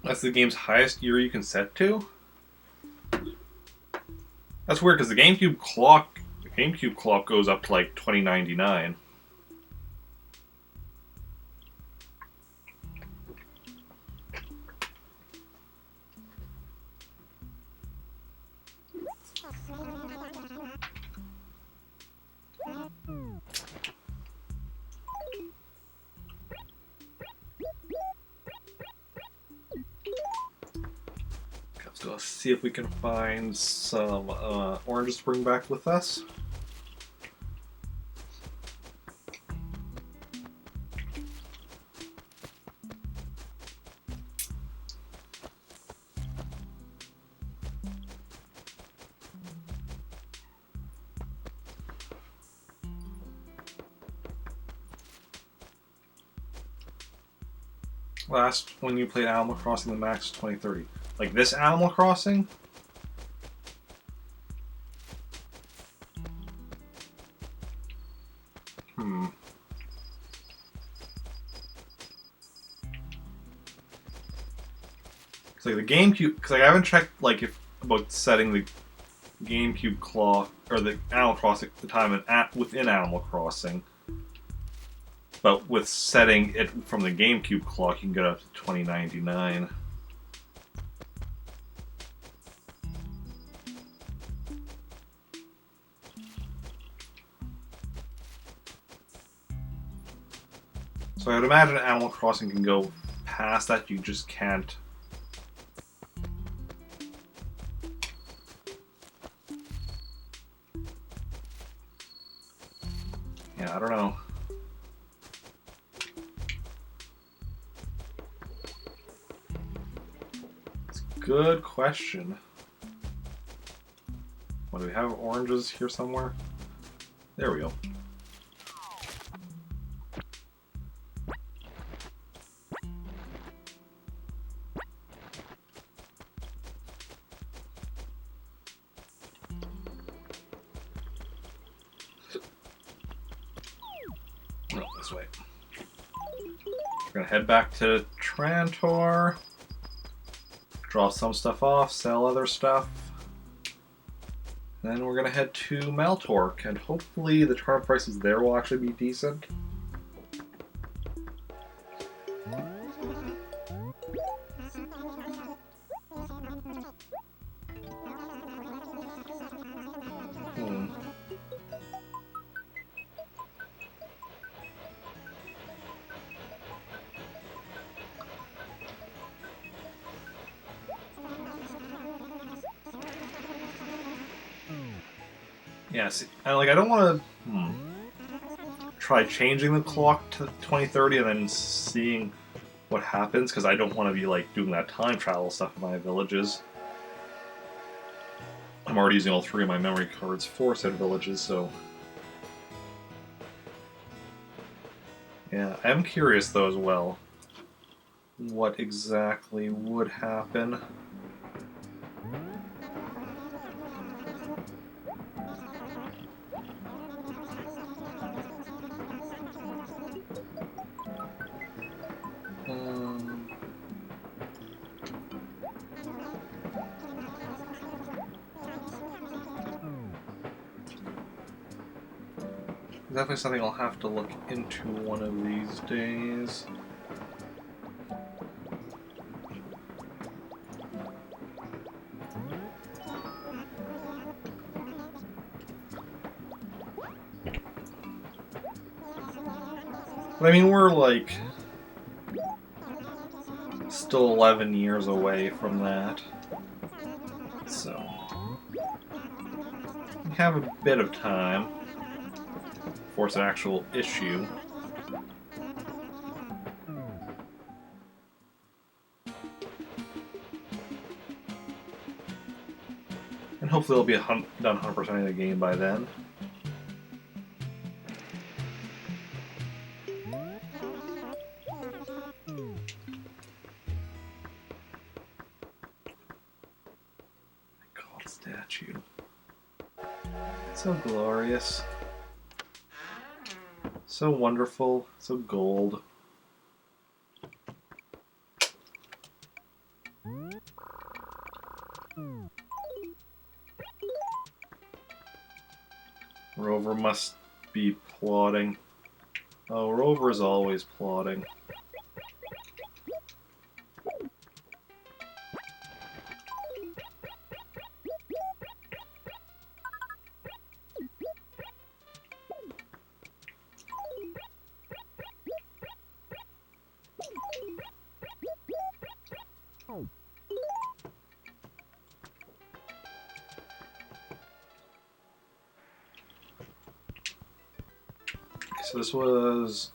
That's the game's highest year you can set to? That's weird because the GameCube clock goes up to like 2099. Let's go see if we can find some oranges to bring back with us. Last when you played Animal Crossing the Max 2030. Like this Animal Crossing? It's like the GameCube, because I haven't checked like if about setting the GameCube clock or the Animal Crossing the time within Animal Crossing. But with setting it from the GameCube clock, you can get up to 2099. So I'd imagine Animal Crossing can go past that, you just can't. Yeah, I don't know. Good question. What, do we have oranges here somewhere? There we go. No, this way. We're gonna head back to Trantor. Drop some stuff off, sell other stuff. Then we're going to head to Maltork, and hopefully the turnip prices there will actually be decent. Yeah, see, I don't want to try changing the clock to 2030 and then seeing what happens, because I don't want to be like doing that time travel stuff in my villages. I'm already using all 3 of my memory cards for said villages, so... Yeah, I'm curious though as well what exactly would happen. Definitely something I'll have to look into one of these days. But I mean, we're like still 11 years away from that. So we have a bit of time before it's an actual issue. And hopefully it'll be done 100% of the game by then. God, statue. So glorious. So wonderful, so gold. Rover must be plotting. Oh, Rover is always plotting. So this was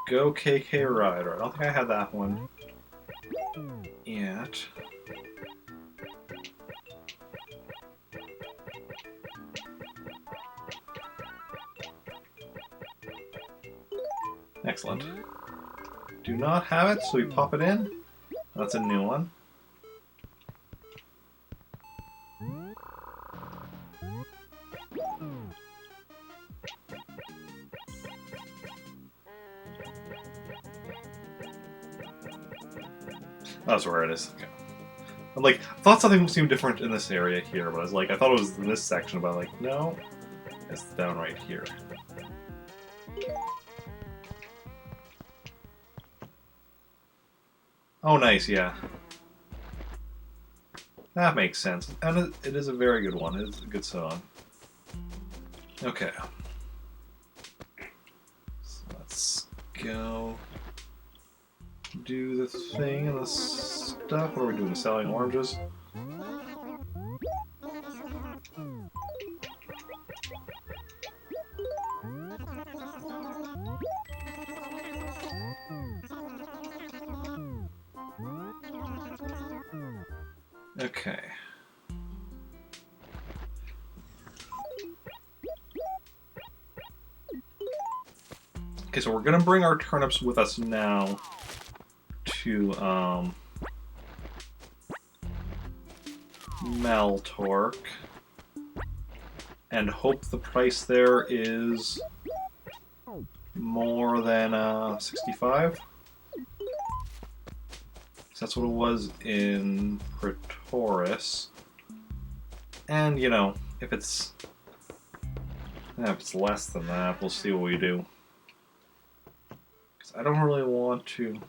Go KK Rider. I don't think I had that one yet. Excellent. Do not have it, so we pop it in. That's a new one. That's where it is. Okay. I'm like, I thought something seemed different in this area here, but I was like, I thought it was in this section, but I'm like, no, it's down right here. Oh, nice, yeah. That makes sense. And it is a very good one. It is a good song. Okay. So let's go do the thing and the stuff. What are we doing? Selling oranges? Okay. Okay, so we're gonna bring our turnips with us now to Maltork and hope the price there is more than 65. So that's what it was in Pretoris. And you know, if it's less than that, we'll see what we do. Because I don't really want to.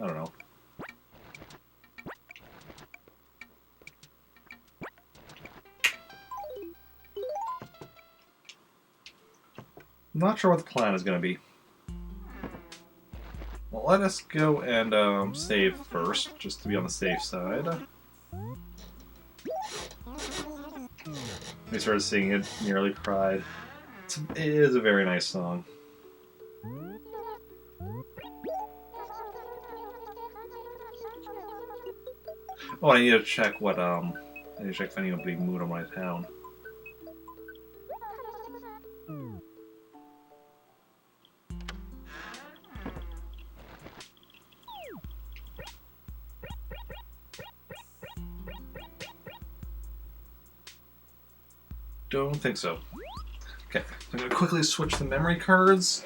I don't know. I'm not sure what the plan is going to be. Well, let us go and save first, just to be on the safe side. We started singing it, nearly cried. It is a very nice song. Oh, I need to check what, I need to check if anybody moved on my town. Don't think so. Okay, I'm going to quickly switch the memory cards.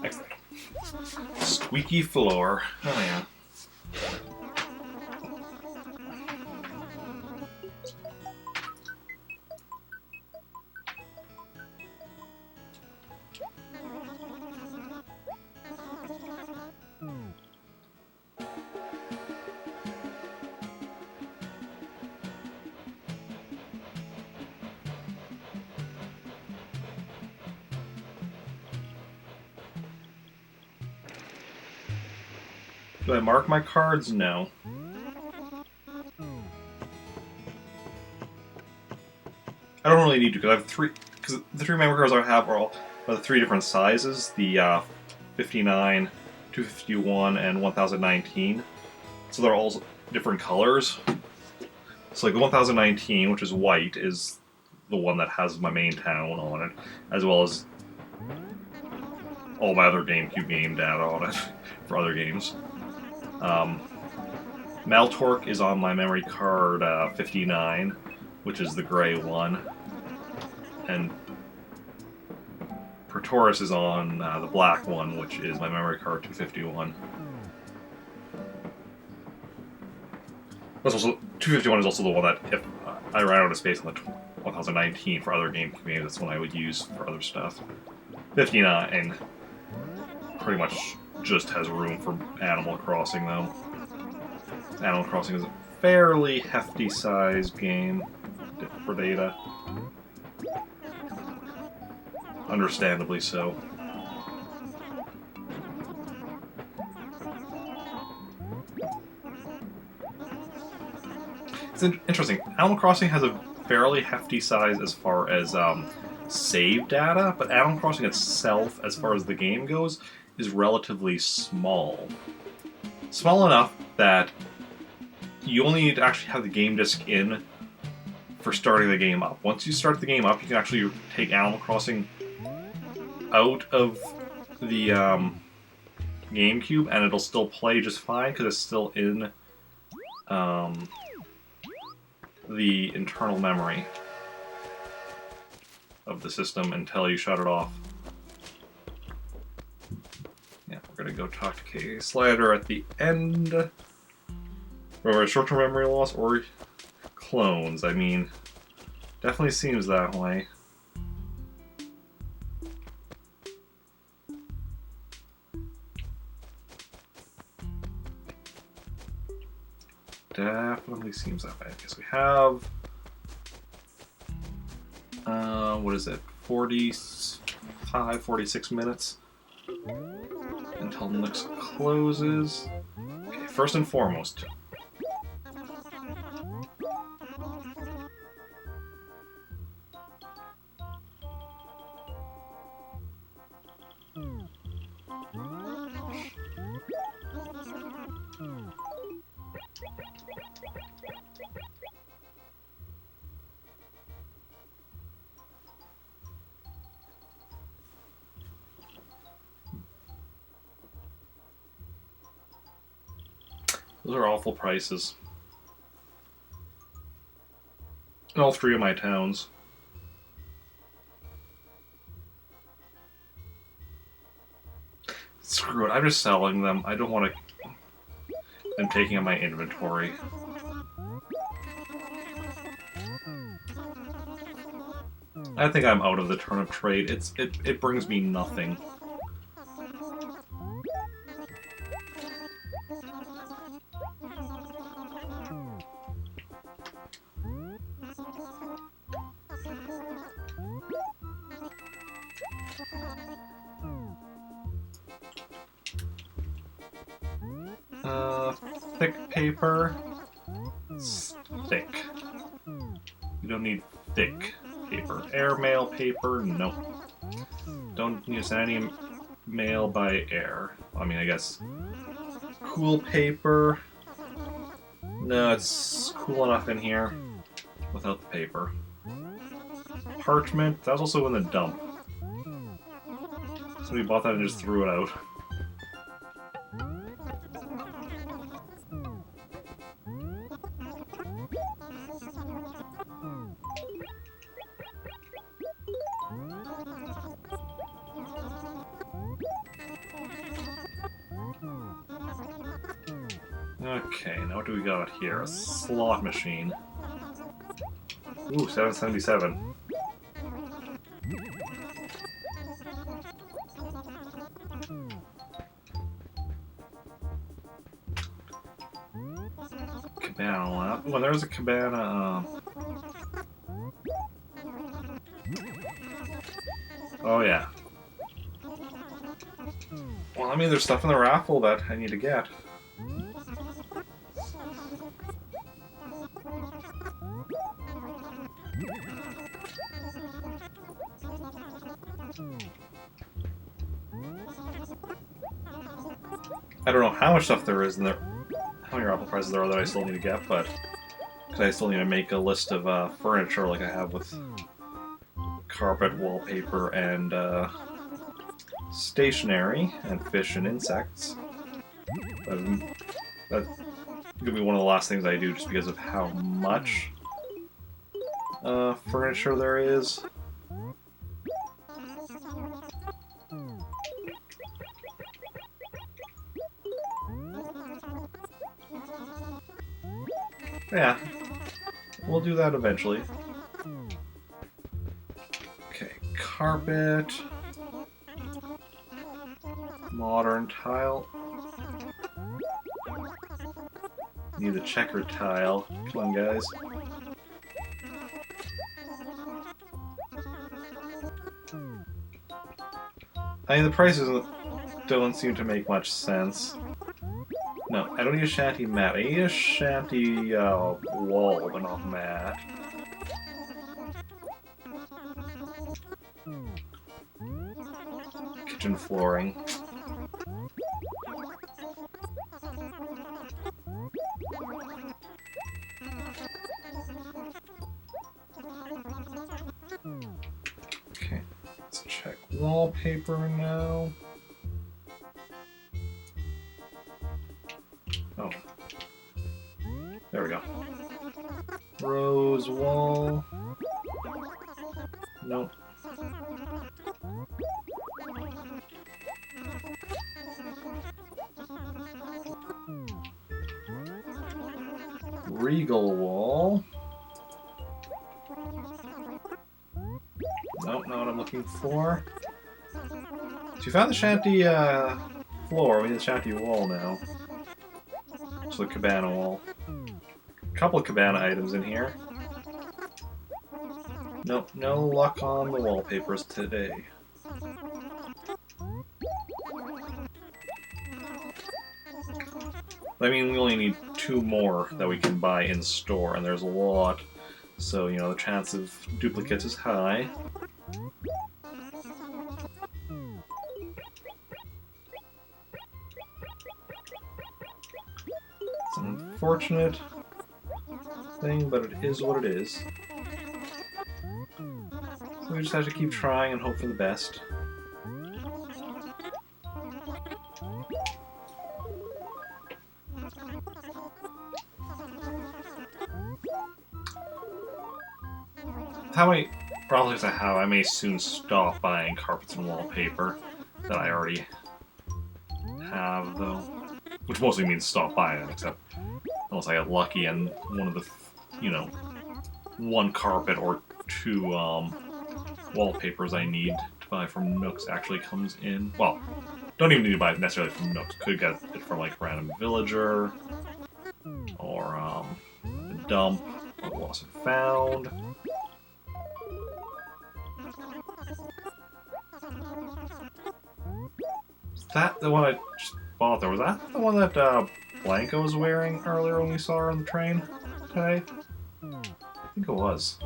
Excellent. Squeaky floor. Oh yeah. Do I mark my cards? No. I don't really need to because I have three. Because the three memory cards I have are the three different sizes: the 59, 251 and 1019. So they're all different colors. So like the 1019, which is white, is the one that has my main town on it, as well as all my other GameCube game data on it for other games. Maltorque is on my memory card 59, which is the gray one. And Praetoris is on the black one, which is my memory card 251. That's also 251 is also the one that if I ran out of space on the 1019 for other GameCube games, that's one I would use for other stuff. 59 pretty much just has room for Animal Crossing, though. Animal Crossing is a fairly hefty sized game for data. Understandably so. It's interesting. Animal Crossing has a fairly hefty size as far as save data, but Animal Crossing itself, as far as the game goes, is relatively small. Small enough that you only need to actually have the game disc in for starting the game up. Once you start the game up, you can actually take Animal Crossing out of the GameCube and it'll still play just fine because it's still in the internal memory of the system until you shut it off. Yeah, we're gonna go talk to K Slider at the end. Whether short-term memory loss or clones, I mean, definitely seems that way. Definitely seems that way. I guess we have, what is it, 45, 46 minutes until Nux closes. Okay, first and foremost, those are awful prices. In all three of my towns. Screw it, I'm just selling them. I don't want to... I'm taking out my inventory. I think I'm out of the turnip trade. It brings me nothing. Thick paper. It's thick. You don't need thick paper. Airmail paper, no. Don't use any mail by air. I mean, I guess. Cool paper. No, it's cool enough in here without the paper. Parchment, that was also in the dump. Somebody bought that and just threw it out. Okay, now what do we got here? A slot machine. Ooh, 777. Cabana lab. Well, there's a cabana. Oh, yeah. Well, I mean, there's stuff in the raffle that I need to get. I don't know how much stuff there is in there, how many raffle prizes there are that I still need to get, but because I still need to make a list of furniture like I have with carpet, wallpaper, and stationery, and fish and insects. That's gonna be one of the last things I do just because of how much furniture there is. Yeah, we'll do that eventually. Okay, carpet. Modern tile. Need the checkered tile. Come on, guys. I mean, the prices don't seem to make much sense. No, I don't need a shanty mat. I need a shanty wall, but not mat. Kitchen flooring. Okay, let's check wallpaper now. Oh. There we go. Rose wall. Nope. Regal wall. Nope, not what I'm looking for. So you found the shanty floor, we need the shanty wall now. So the cabana wall. A couple of cabana items in here. Nope, no luck on the wallpapers today. I mean, we only need 2 more that we can buy in store, and there's a lot. So, you know, the chance of duplicates is high. It's an unfortunate thing, but it is what it is. So we just have to keep trying and hope for the best. How many problems I have, I may soon stop buying carpets and wallpaper that I already have, though. Which mostly means stop buying them, except unless I get lucky and one of the, you know, 1 carpet or 2 wallpapers I need to buy from Nooks actually comes in. Well, don't even need to buy it necessarily from Nooks. Could get it from like random villager or the dump or lost and found. Is that the one I just bought there? Was that the one that Blanca was wearing earlier when we saw her on the train today? I think it was.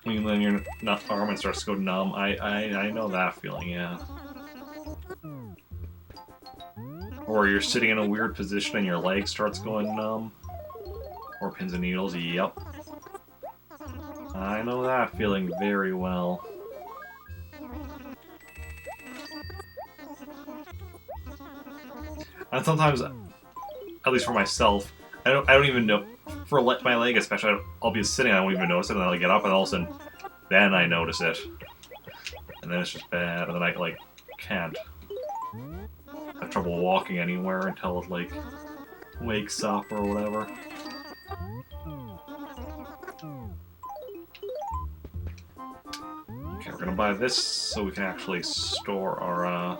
I mean, when your arm starts to go numb, I know that feeling, yeah. Or you're sitting in a weird position and your leg starts going numb. Or pins and needles, yep. I know that feeling very well. And sometimes, at least for myself, I don't even know, for my leg especially, I'll be sitting, I won't even notice it, and then I'll get up, and all of a sudden, then I notice it. And then it's just bad, and then I, like, can't. I have trouble walking anywhere until it, like, wakes up or whatever. Okay, we're gonna buy this so we can actually store our,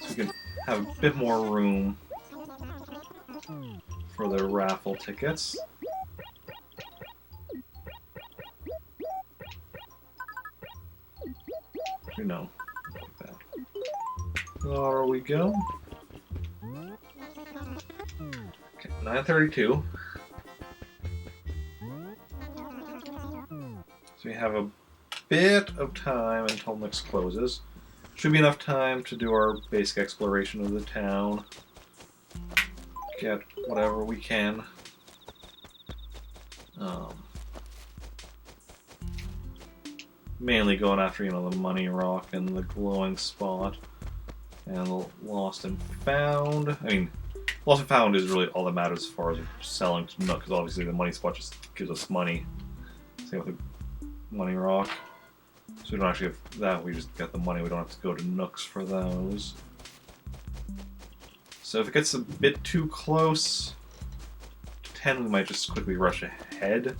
so we can have a bit more room for the raffle tickets. You know, like that. There we go. Okay, 9:32. So we have a bit of time until Nyx closes. Should be enough time to do our basic exploration of the town. Get whatever we can. Mainly going after, the money rock and the glowing spot. And the lost and found. I mean, lost and found is really all that matters as far as selling to Nook, because obviously the money spot just gives us money. Same with the money rock. So we don't actually have that, we just get the money, we don't have to go to Nooks for those. So if it gets a bit too close to 10, we might just quickly rush ahead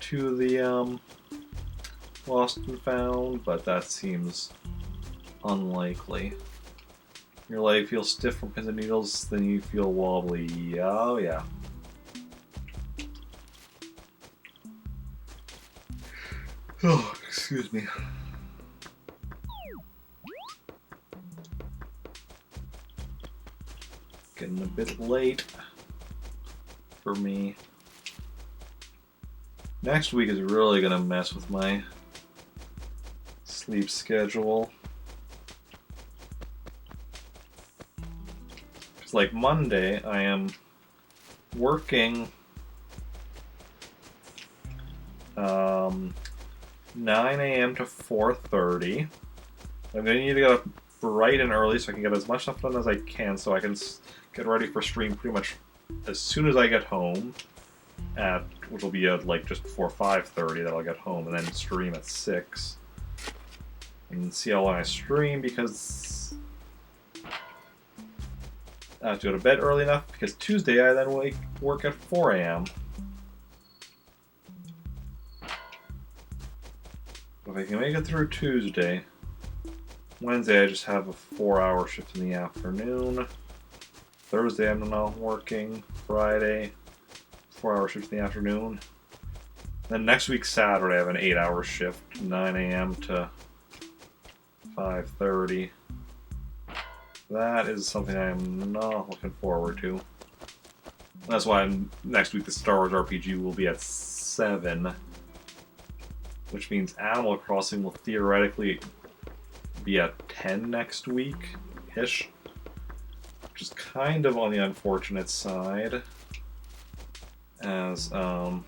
to the lost and found, but that seems unlikely. Your leg feels stiff from pins and needles, then you feel wobbly. Oh yeah. Oh, excuse me. Getting a bit late for me. Next week is really gonna mess with my sleep schedule. Because like Monday, I am working 9 a.m. to 4:30. I'm going to need to get up bright and early so I can get as much stuff done as I can, so I can get ready for stream pretty much as soon as I get home, which will be at like just before 5:30 that I'll get home, and then stream at 6. And see how long I stream, because I have to go to bed early enough, because Tuesday I then work at 4 a.m. If I can make it through Tuesday, Wednesday I just have a 4-hour shift in the afternoon. Thursday I'm not working. Friday, 4-hour shift in the afternoon. Then next week Saturday I have an 8-hour shift, 9 a.m. to 5:30. That is something I'm not looking forward to. That's why next week the Star Wars RPG will be at 7. Which means Animal Crossing will theoretically be at 10 next week-ish. Which is kind of on the unfortunate side. As, that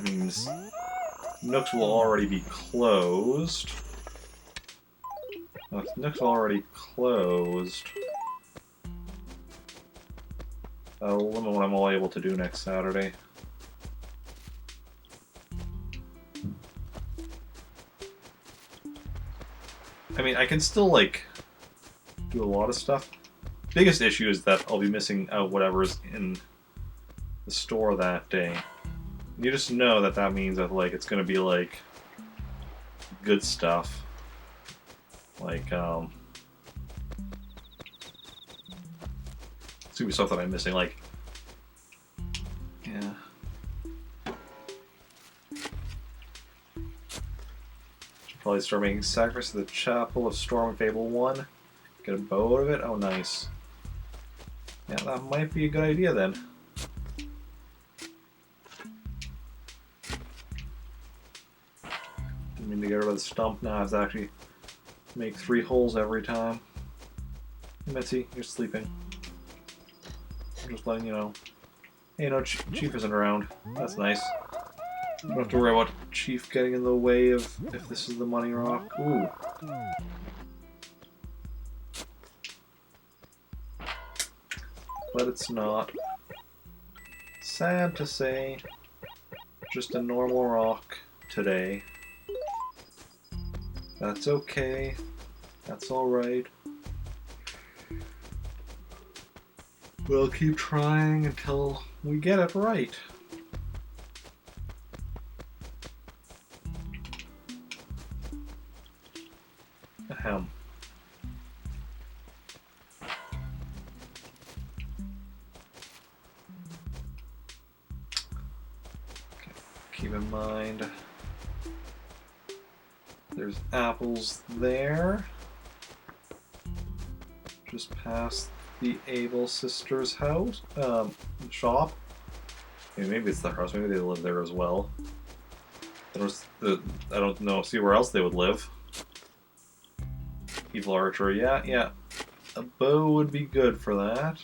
means Nooks will already be closed. If Nooks already closed, that'll limit what I'm all able to do next Saturday. I mean, I can still, do a lot of stuff. Biggest issue is that I'll be missing out whatever's in the store that day. You just know that means that, it's gonna be, good stuff. It's gonna be stuff that I'm missing, yeah. Should probably start making sacrifice to the Chapel of Storm in Fable 1. Get a bow out of it? Oh, nice. Yeah, that might be a good idea then. Didn't mean to get rid of the stump now. I have to actually make 3 holes every time. Hey, Mitzi, you're sleeping. I'm just letting you know. Hey, no, Chief isn't around. That's nice. Don't have to worry about Chief getting in the way of if this is the money rock. Ooh. But it's not. Sad to say. Just a normal rock today. That's okay. That's alright. We'll keep trying until we get it right. Ahem. Keep in mind, there's apples there. just past the Able Sisters' house, shop. Maybe it's their house. Maybe they live there as well. I don't know. See where else they would live. Evil Archer. Yeah. A bow would be good for that.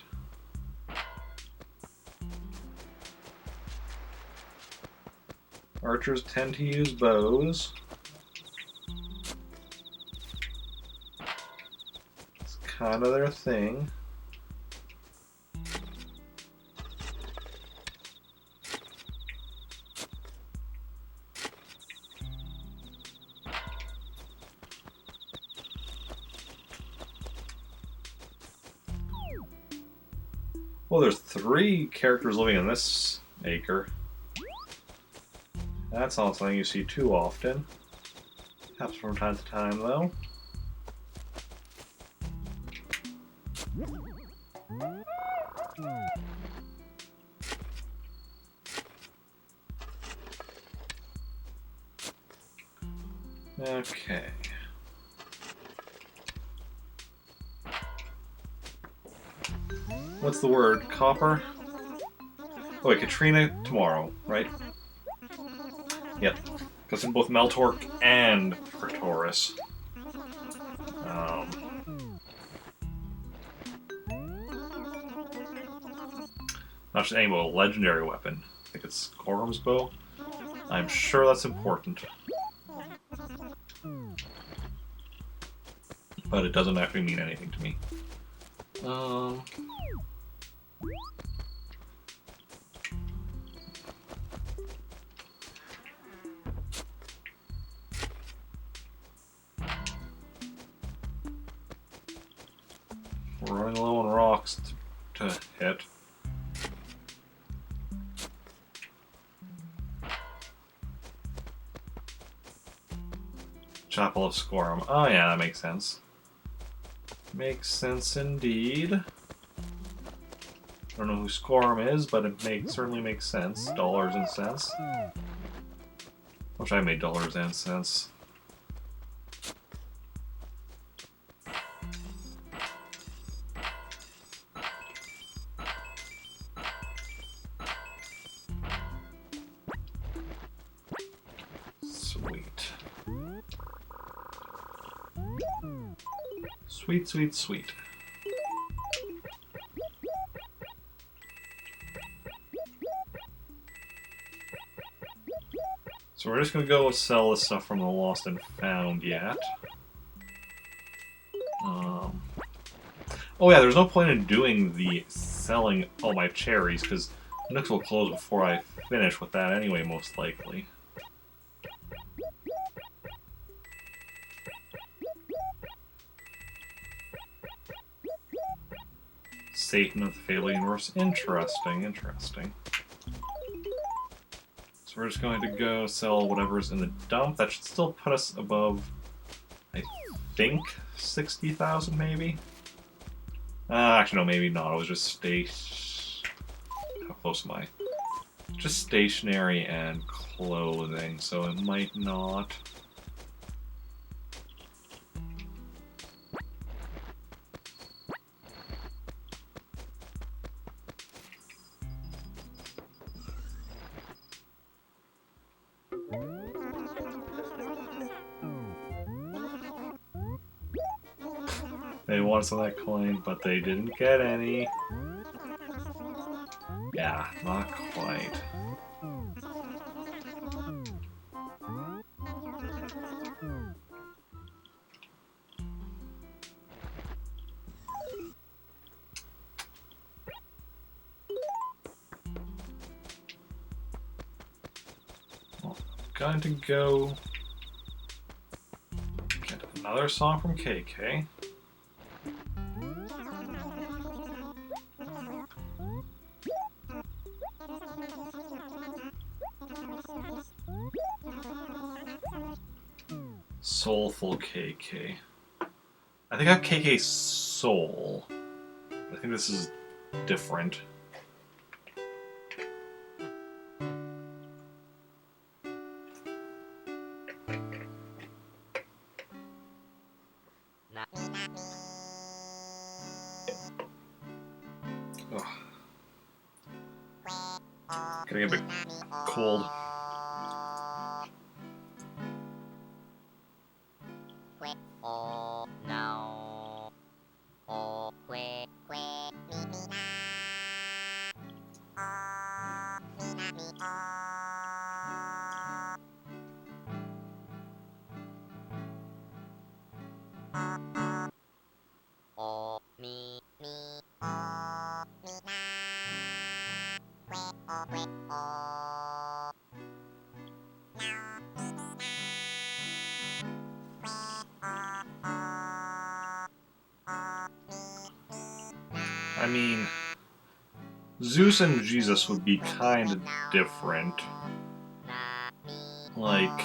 Archers tend to use bows. It's kind of their thing. Well, there's 3 characters living in this acre. That's not something you see too often. Happens from time to time, though. Okay. What's the word? Copper? Oh wait, Katrina tomorrow, right? Yep. Because in both Meltork and Praetoris. Not just any bow, a legendary weapon. I think it's Gorham's bow. I'm sure that's important. But it doesn't actually mean anything to me. We're running low on rocks to hit. Chapel of Scorum. Oh yeah, that makes sense. Makes sense indeed. I don't know who Scorum is, but it certainly makes sense. Dollars and cents. Wish I made dollars and cents. Sweet. Sweet, sweet, sweet. So we're just gonna go sell this stuff from the Lost and Found yet. Oh yeah, there's no point in doing the selling all my cherries, because Nooks will close before I finish with that anyway, most likely. Satan of the Fable Universe. Interesting, interesting. So we're just going to go sell whatever's in the dump. That should still put us above, I think, 60,000 maybe? Actually, no, maybe not. It was just how close am I? Just stationery and clothing, so it might not. They wanted some of that coin, but they didn't get any. Yeah, not quite. Well, I'm going to go get another song from KK. Soulful KK. I think I have KK Soul. I think this is different. Getting a bit cold. I mean, Zeus and Jesus would be kind of different. Like,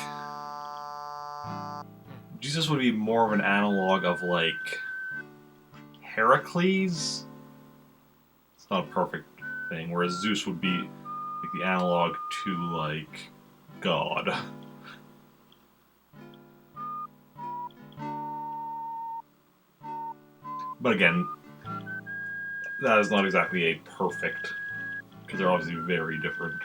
Jesus would be more of an analog of, like, Heracles? It's not a perfect thing, whereas Zeus would be like the analog to, like, God. But again, that is not exactly a perfect, because they're obviously very different.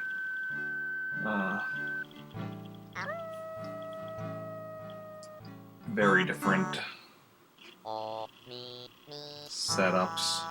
Very different setups.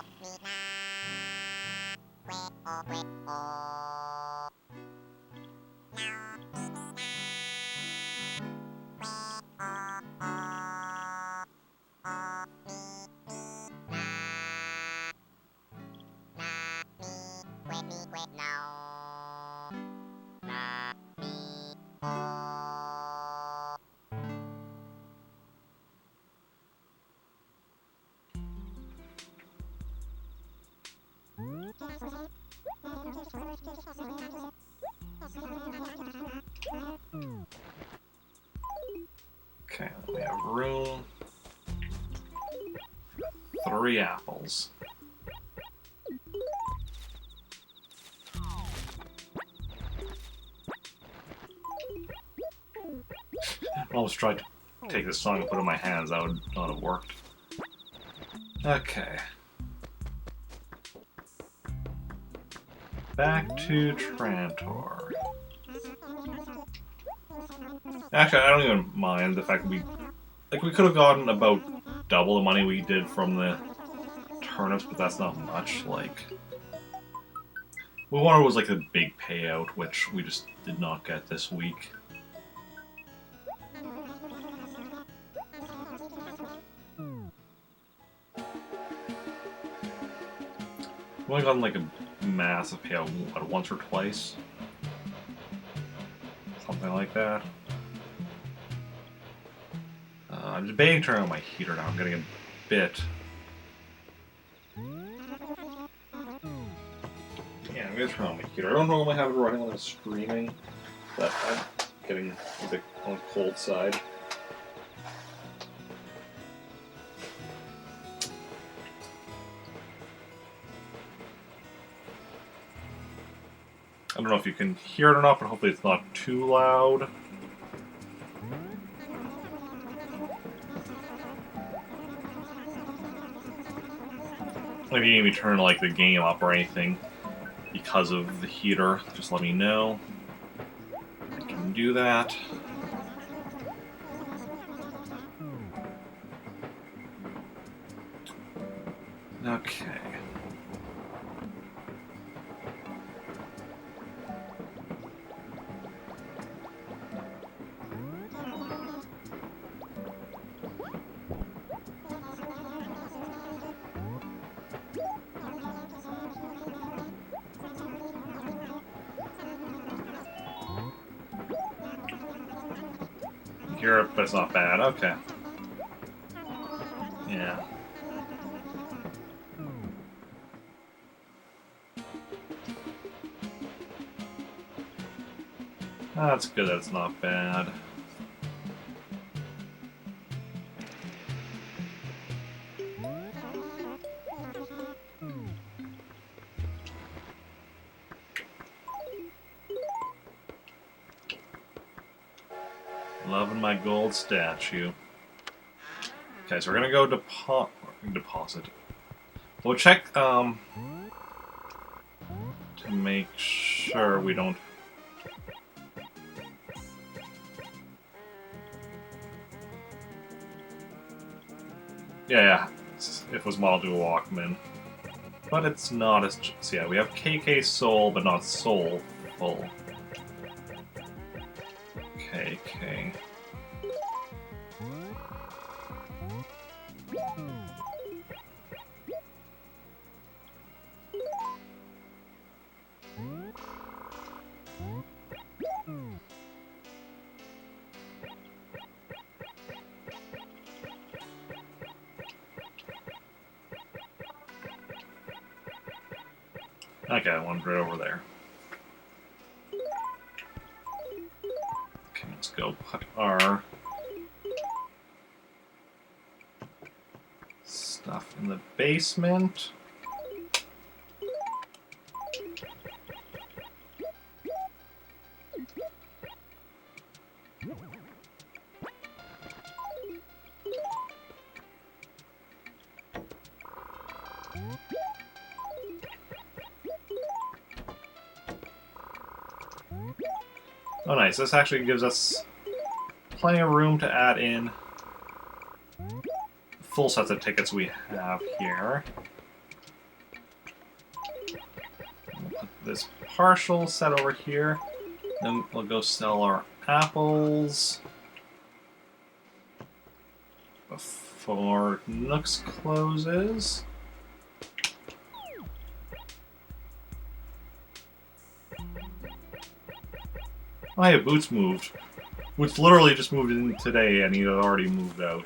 Okay, we have room. 3 apples. I almost tried to take this song and put it in my hands. That would not have worked. Okay. Back to Trantor. Actually, I don't even mind the fact that we could have gotten about double the money we did from the turnips, but that's not much. Like, we wanted was like a big payout, which we just did not get this week. We've only gotten like a massive payout, what, once or twice? Something like that. I'm debating turning on my heater now. I'm getting a bit. Yeah, I'm gonna turn on my heater. I don't normally have it running when I'm streaming, but I'm getting a bit on the cold side. I don't know if you can hear it or not, but hopefully it's not too loud. If you need me to turn like the game up or anything because of the heater, just let me know. I can do that. Okay. Hear it, but it's not bad. Okay. Yeah. That's good that it's not bad. Loving my gold statue. Okay, so we're gonna go deposit. We'll check to make sure we don't... Yeah, it was modeled to a Walkman. But it's not as... So yeah, we have KK Soul, but not Soulful. KK. Okay, one right over there. Okay, let's go put our stuff in the basement. Oh nice, this actually gives us plenty of room to add in full sets of tickets we have here. We'll put this partial set over here, then we'll go sell our apples before Nooks closes. Oh yeah, Boots moved. Boots literally just moved in today and he had already moved out.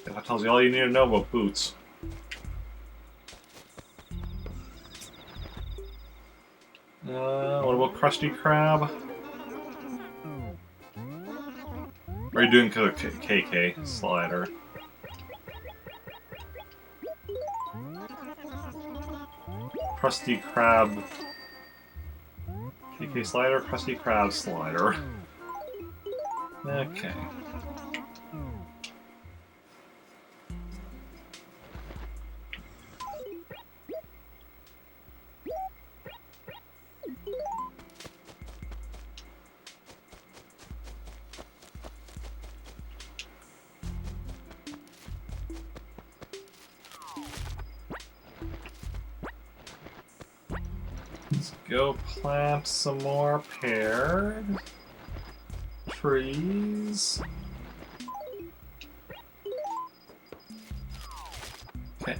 That tells you all you need to know about Boots. What about Krusty Krab? Or are you doing the KK slider? Krusty Krab... KK slider, Krusty Krab slider. Okay. Let's go plant some more pear trees. Okay.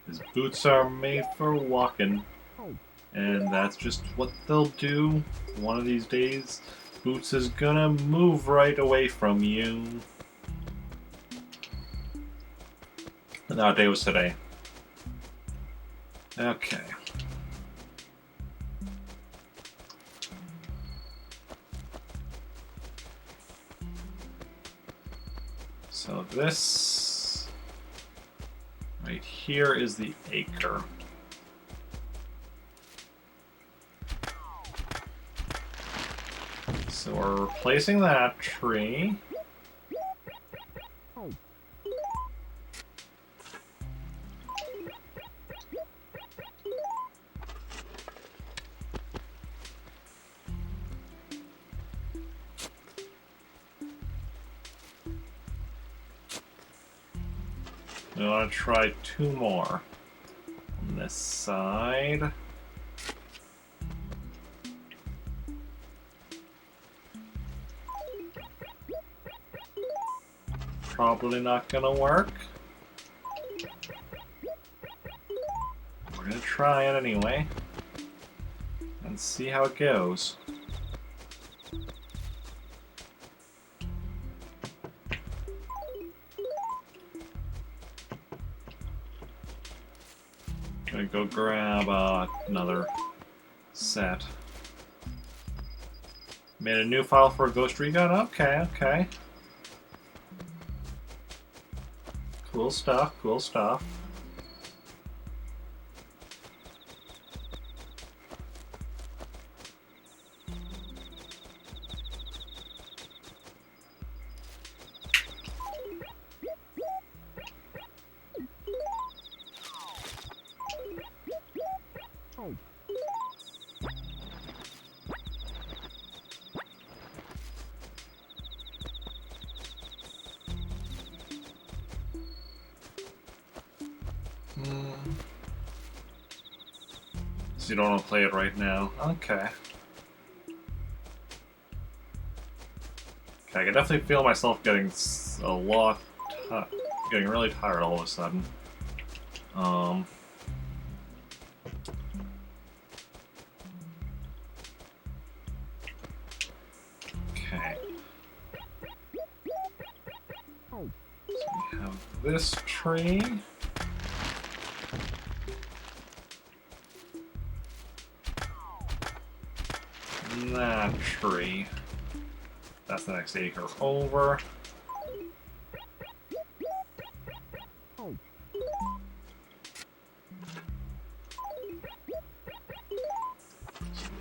His boots are made for walking, and that's just what they'll do. One of these days, Boots is gonna move right away from you. And that day was today. Okay. So this right here is the acre. So we're replacing that tree. We want to try 2 more on this side. Probably not gonna work. We're gonna try it anyway and see how it goes. Gonna go grab another set. Made a new file for a Ghost Recon? Okay, okay. Cool stuff, cool stuff. So you don't want to play it right now? Okay. Okay, I can definitely feel myself getting getting really tired all of a sudden. Okay. So we have this tree. And that tree. That's the next acre over.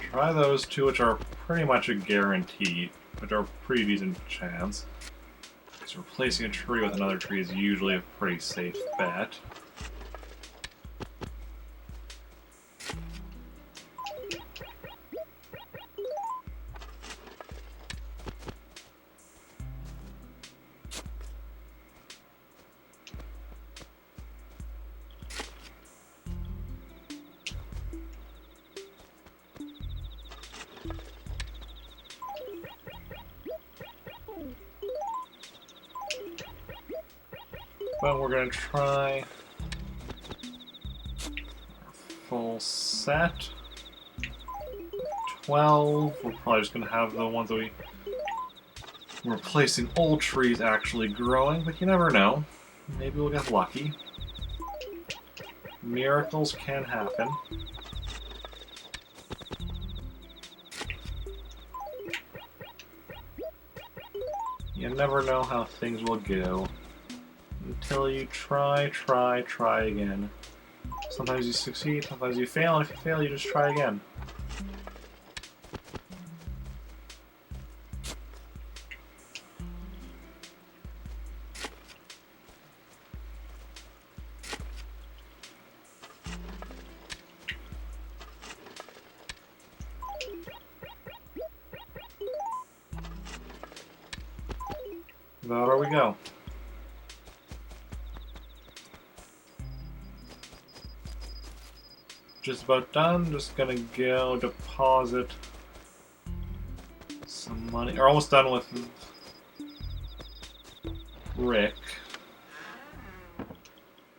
Try those two, which are pretty much a guarantee, which are a pretty decent chance. Because replacing a tree with another tree is usually a pretty safe bet. But we're going to try our full set. 12. We're probably just going to have the ones that we're replacing old trees actually growing, but you never know. Maybe we'll get lucky. Miracles can happen. You never know how things will go. Until you try again. Sometimes you succeed, sometimes you fail, and if you fail, you just try again. There we go. Just about done. Just gonna go deposit some money. We're almost done with Rick.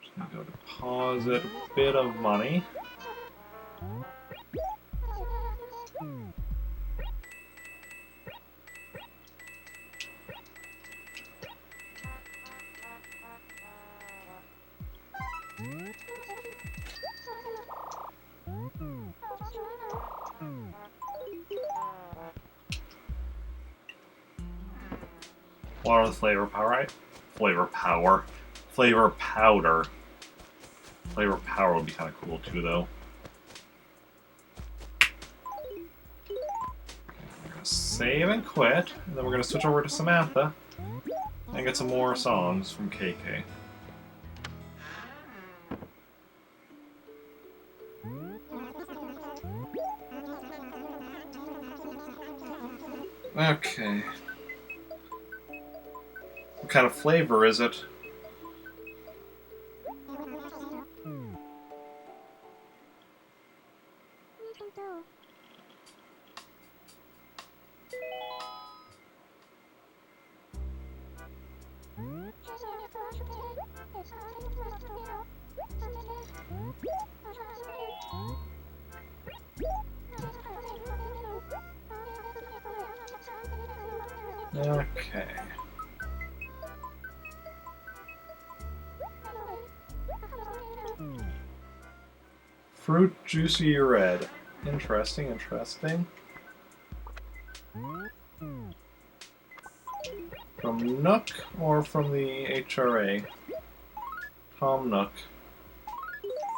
Just gonna go deposit a bit of money. What are the flavor power, right? Flavor powder. Flavor powder would be kind of cool too, though. We're gonna save and quit, and then we're gonna switch over to Samantha and get some more songs from KK. Okay. What kind of flavor is it? Okay. Fruit Juicy Red. Interesting, interesting. From Nook or from the HRA? Tom Nook.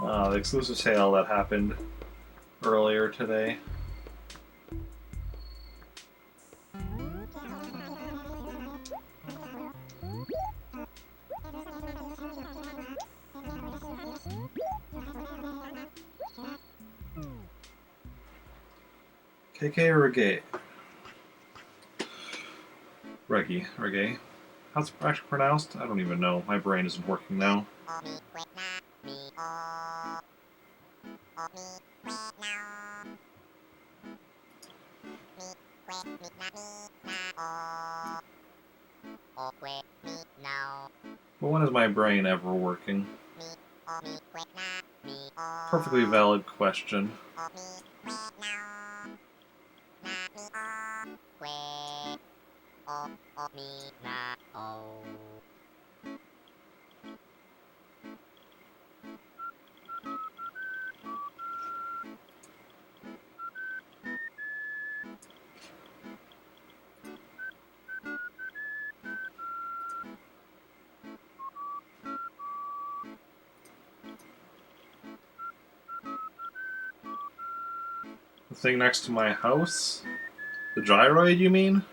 The exclusive sale that happened earlier today. KK Reggae. Reggae. How's it actually pronounced? I don't even know. My brain isn't working now. But when is my brain ever working? Perfectly valid question. The thing next to my house? The gyroid, you mean?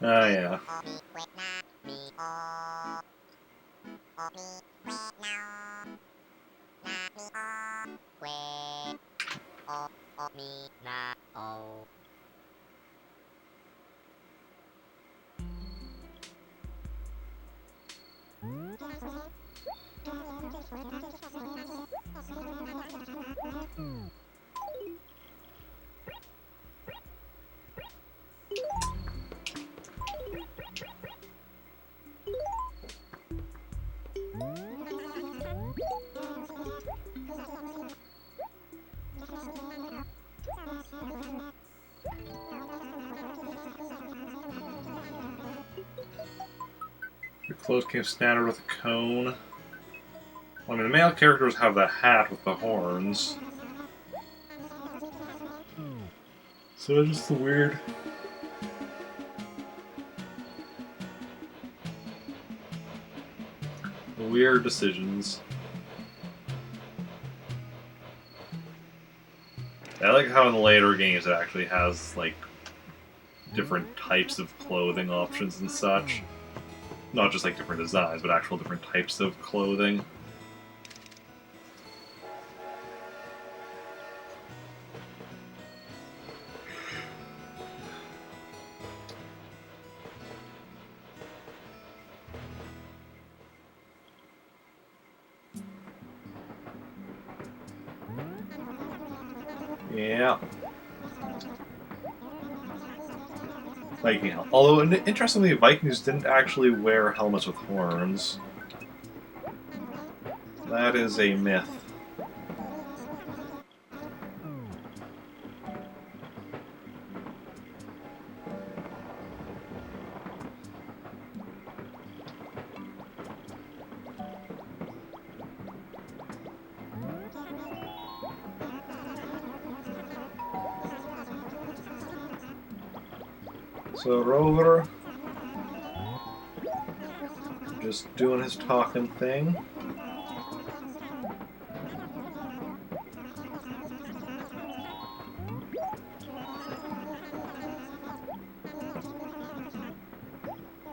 Ah, yeah. Your clothes came standard with a cone. Well, I mean, the male characters have the hat with the horns. So it's just weird. Weird decisions. I like how in the later games it actually has, like, different types of clothing options and such. Not just, like, different designs, but actual different types of clothing. Yeah. Viking helmet. Although, interestingly, Vikings didn't actually wear helmets with horns. That is a myth. So Rover, just doing his talking thing.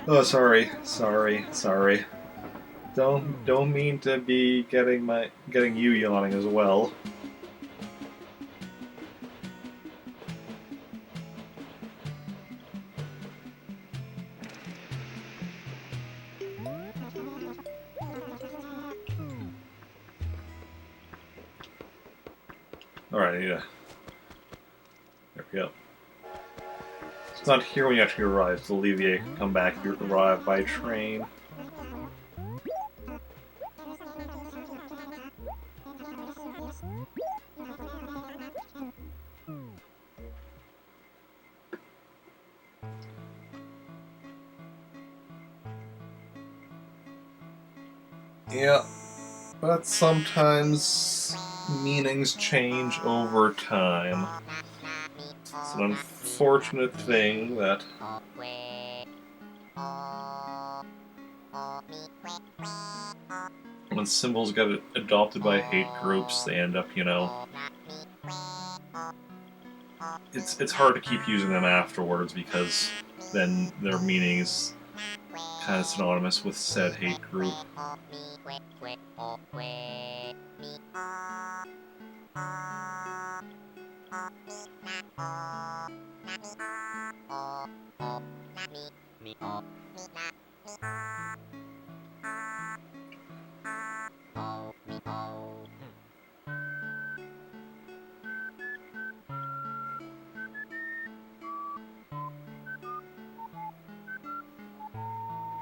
Oh, sorry. Don't mean to be getting you yawning as well. Alright, I need to... There we go. It's not here when you actually arrive, so Olivier can come back if you arrive by train. Yeah, but sometimes meanings change over time. It's an unfortunate thing that when symbols get adopted by hate groups, they end up, it's hard to keep using them afterwards because then their meaning is kind of synonymous with said hate group.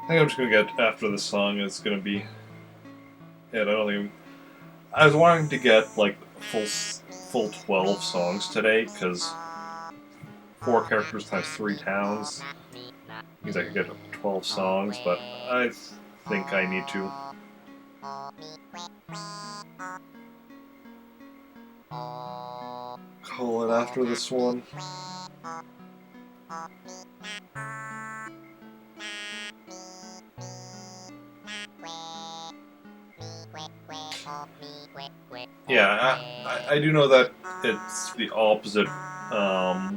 I think I'm just gonna get after this song. It's gonna be it. I don't think I was wanting to get like full 12 songs today because 4 characters times 3 towns means I could get 12 songs, but I think I need to call it after this one. Yeah, I do know that it's the opposite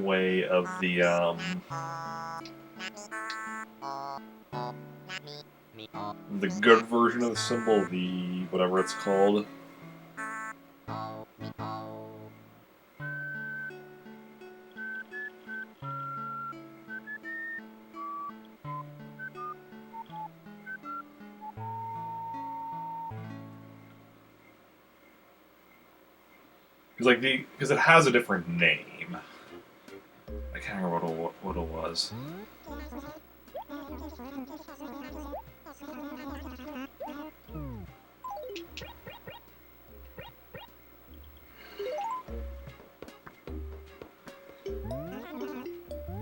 way of the good version of the symbol, the whatever it's called. Because it has a different name. I can't remember what it was.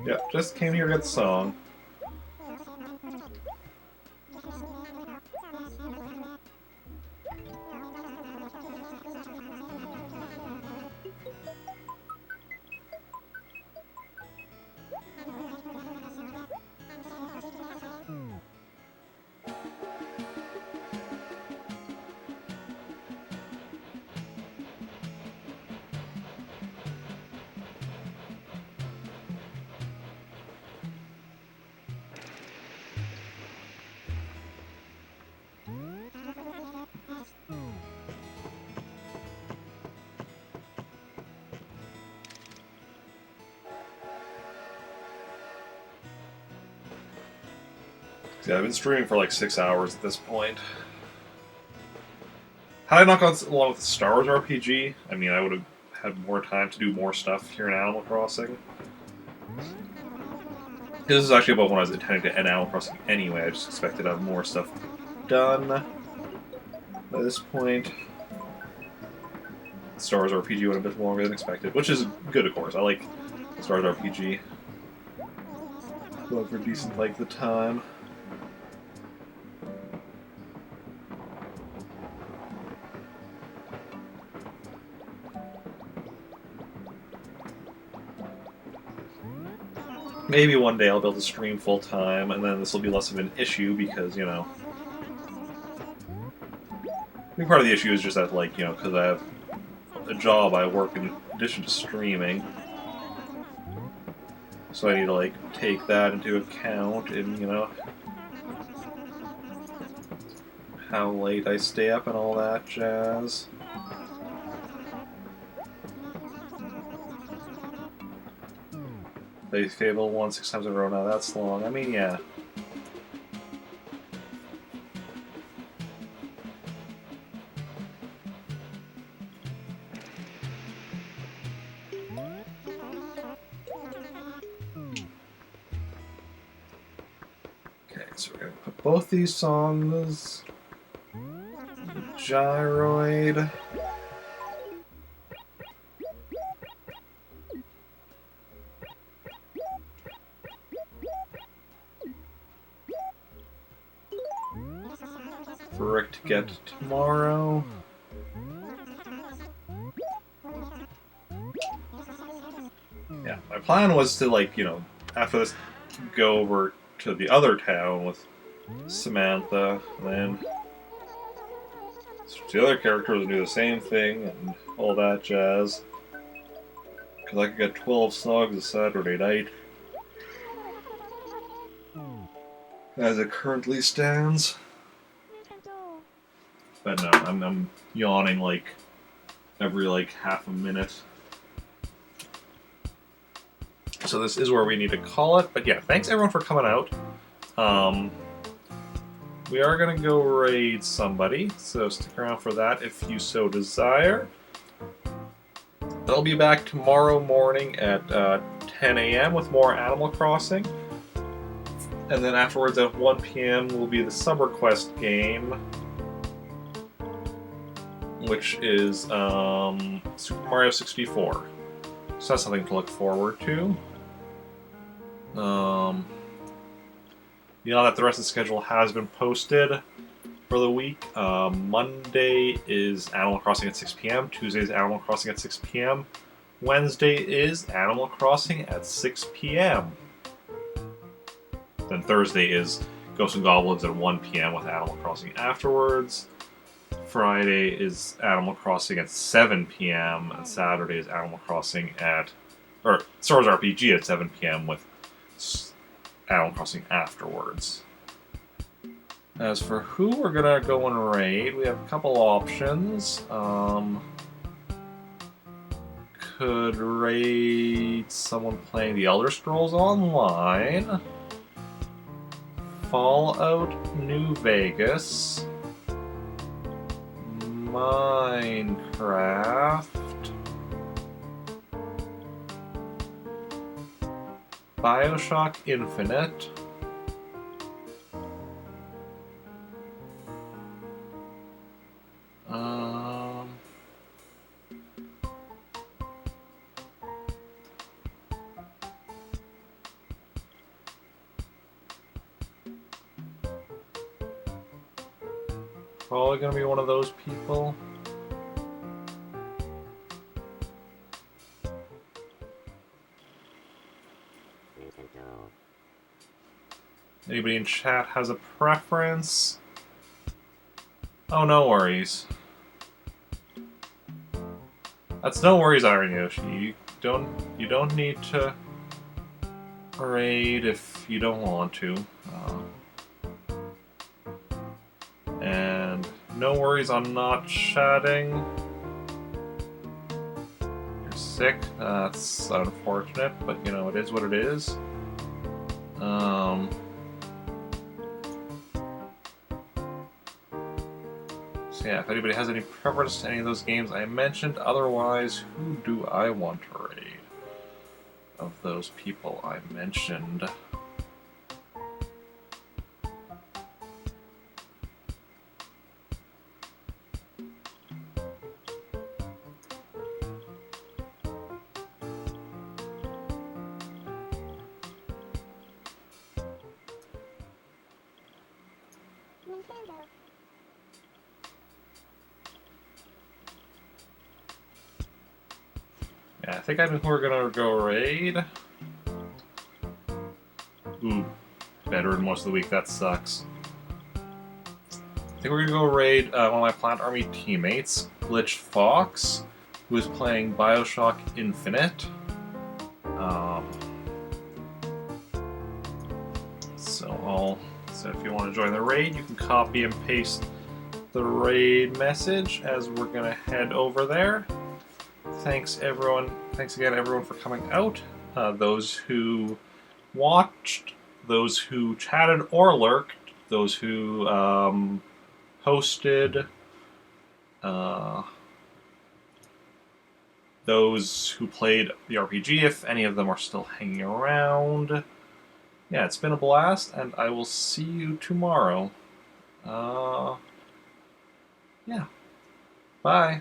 Yeah, just came here to get the song. Yeah, I've been streaming for like 6 hours at this point. Had I not gone along with the Star Wars RPG, I mean, I would have had more time to do more stuff here in Animal Crossing. This is actually about when I was intending to end Animal Crossing anyway. I just expected to have more stuff done by this point. Star Wars RPG went a bit longer than expected, which is good, of course. I like Star Wars RPG. Going for decent length of time. Maybe one day I'll be able to stream full time, and then this will be less of an issue because, I think part of the issue is just that, like, because I have a job, I work in addition to streaming. So I need to, like, take that into account and, how late I stay up and all that jazz. They Fable won 6 times in a row now, that's long. I mean, yeah. Okay, so we're gonna put both these songs. Gyroid. for Rick to get tomorrow. Yeah, my plan was to, like, you know, after this, go over to the other town with Samantha, and then the other characters do the same thing and all that jazz. Because I could get 12 songs a Saturday night. As it currently stands. But no, I'm yawning like every like half a minute. So this is where we need to call it. But yeah, thanks everyone for coming out. We are going to go raid somebody, so stick around for that if you so desire. I'll be back tomorrow morning at 10 a.m. with more Animal Crossing. And then afterwards at 1 p.m. will be the Summer Quest game, which is Super Mario 64. So that's something to look forward to. Beyond that, the rest of the schedule has been posted for the week. Monday is Animal Crossing at 6 p.m. Tuesday is Animal Crossing at 6 p.m. Wednesday is Animal Crossing at 6 p.m. Then Thursday is Ghosts and Goblins at 1 p.m. with Animal Crossing afterwards. Friday is Animal Crossing at 7 p.m. and Saturday is Animal Crossing or Star Wars RPG at 7 p.m. with Animal Crossing afterwards. As for who we're gonna go and raid, we have a couple options. Could raid someone playing the Elder Scrolls Online, Fallout New Vegas, Minecraft, BioShock Infinite, probably gonna be one of those people. Anybody in chat has a preference? Oh, no worries. That's no worries, Iron Yoshi. You don't need to raid if you don't want to. And no worries on not chatting. You're sick. That's unfortunate, but you know, it is what it is. So yeah, if anybody has any preference to any of those games I mentioned, otherwise, who do I want to raid of those people I mentioned? Yeah, I think I know who we're gonna go raid. Ooh, veteran most of the week, that sucks. I think we're gonna go raid one of my Plant Army teammates, Glitch Fox, who is playing BioShock Infinite. So if you want to join the raid, you can copy and paste the raid message as we're gonna head over there. Thanks everyone. Thanks again everyone for coming out. Those who watched, those who chatted or lurked, those who hosted, those who played the RPG, if any of them are still hanging around. Yeah, it's been a blast, and I will see you tomorrow. Yeah. Bye.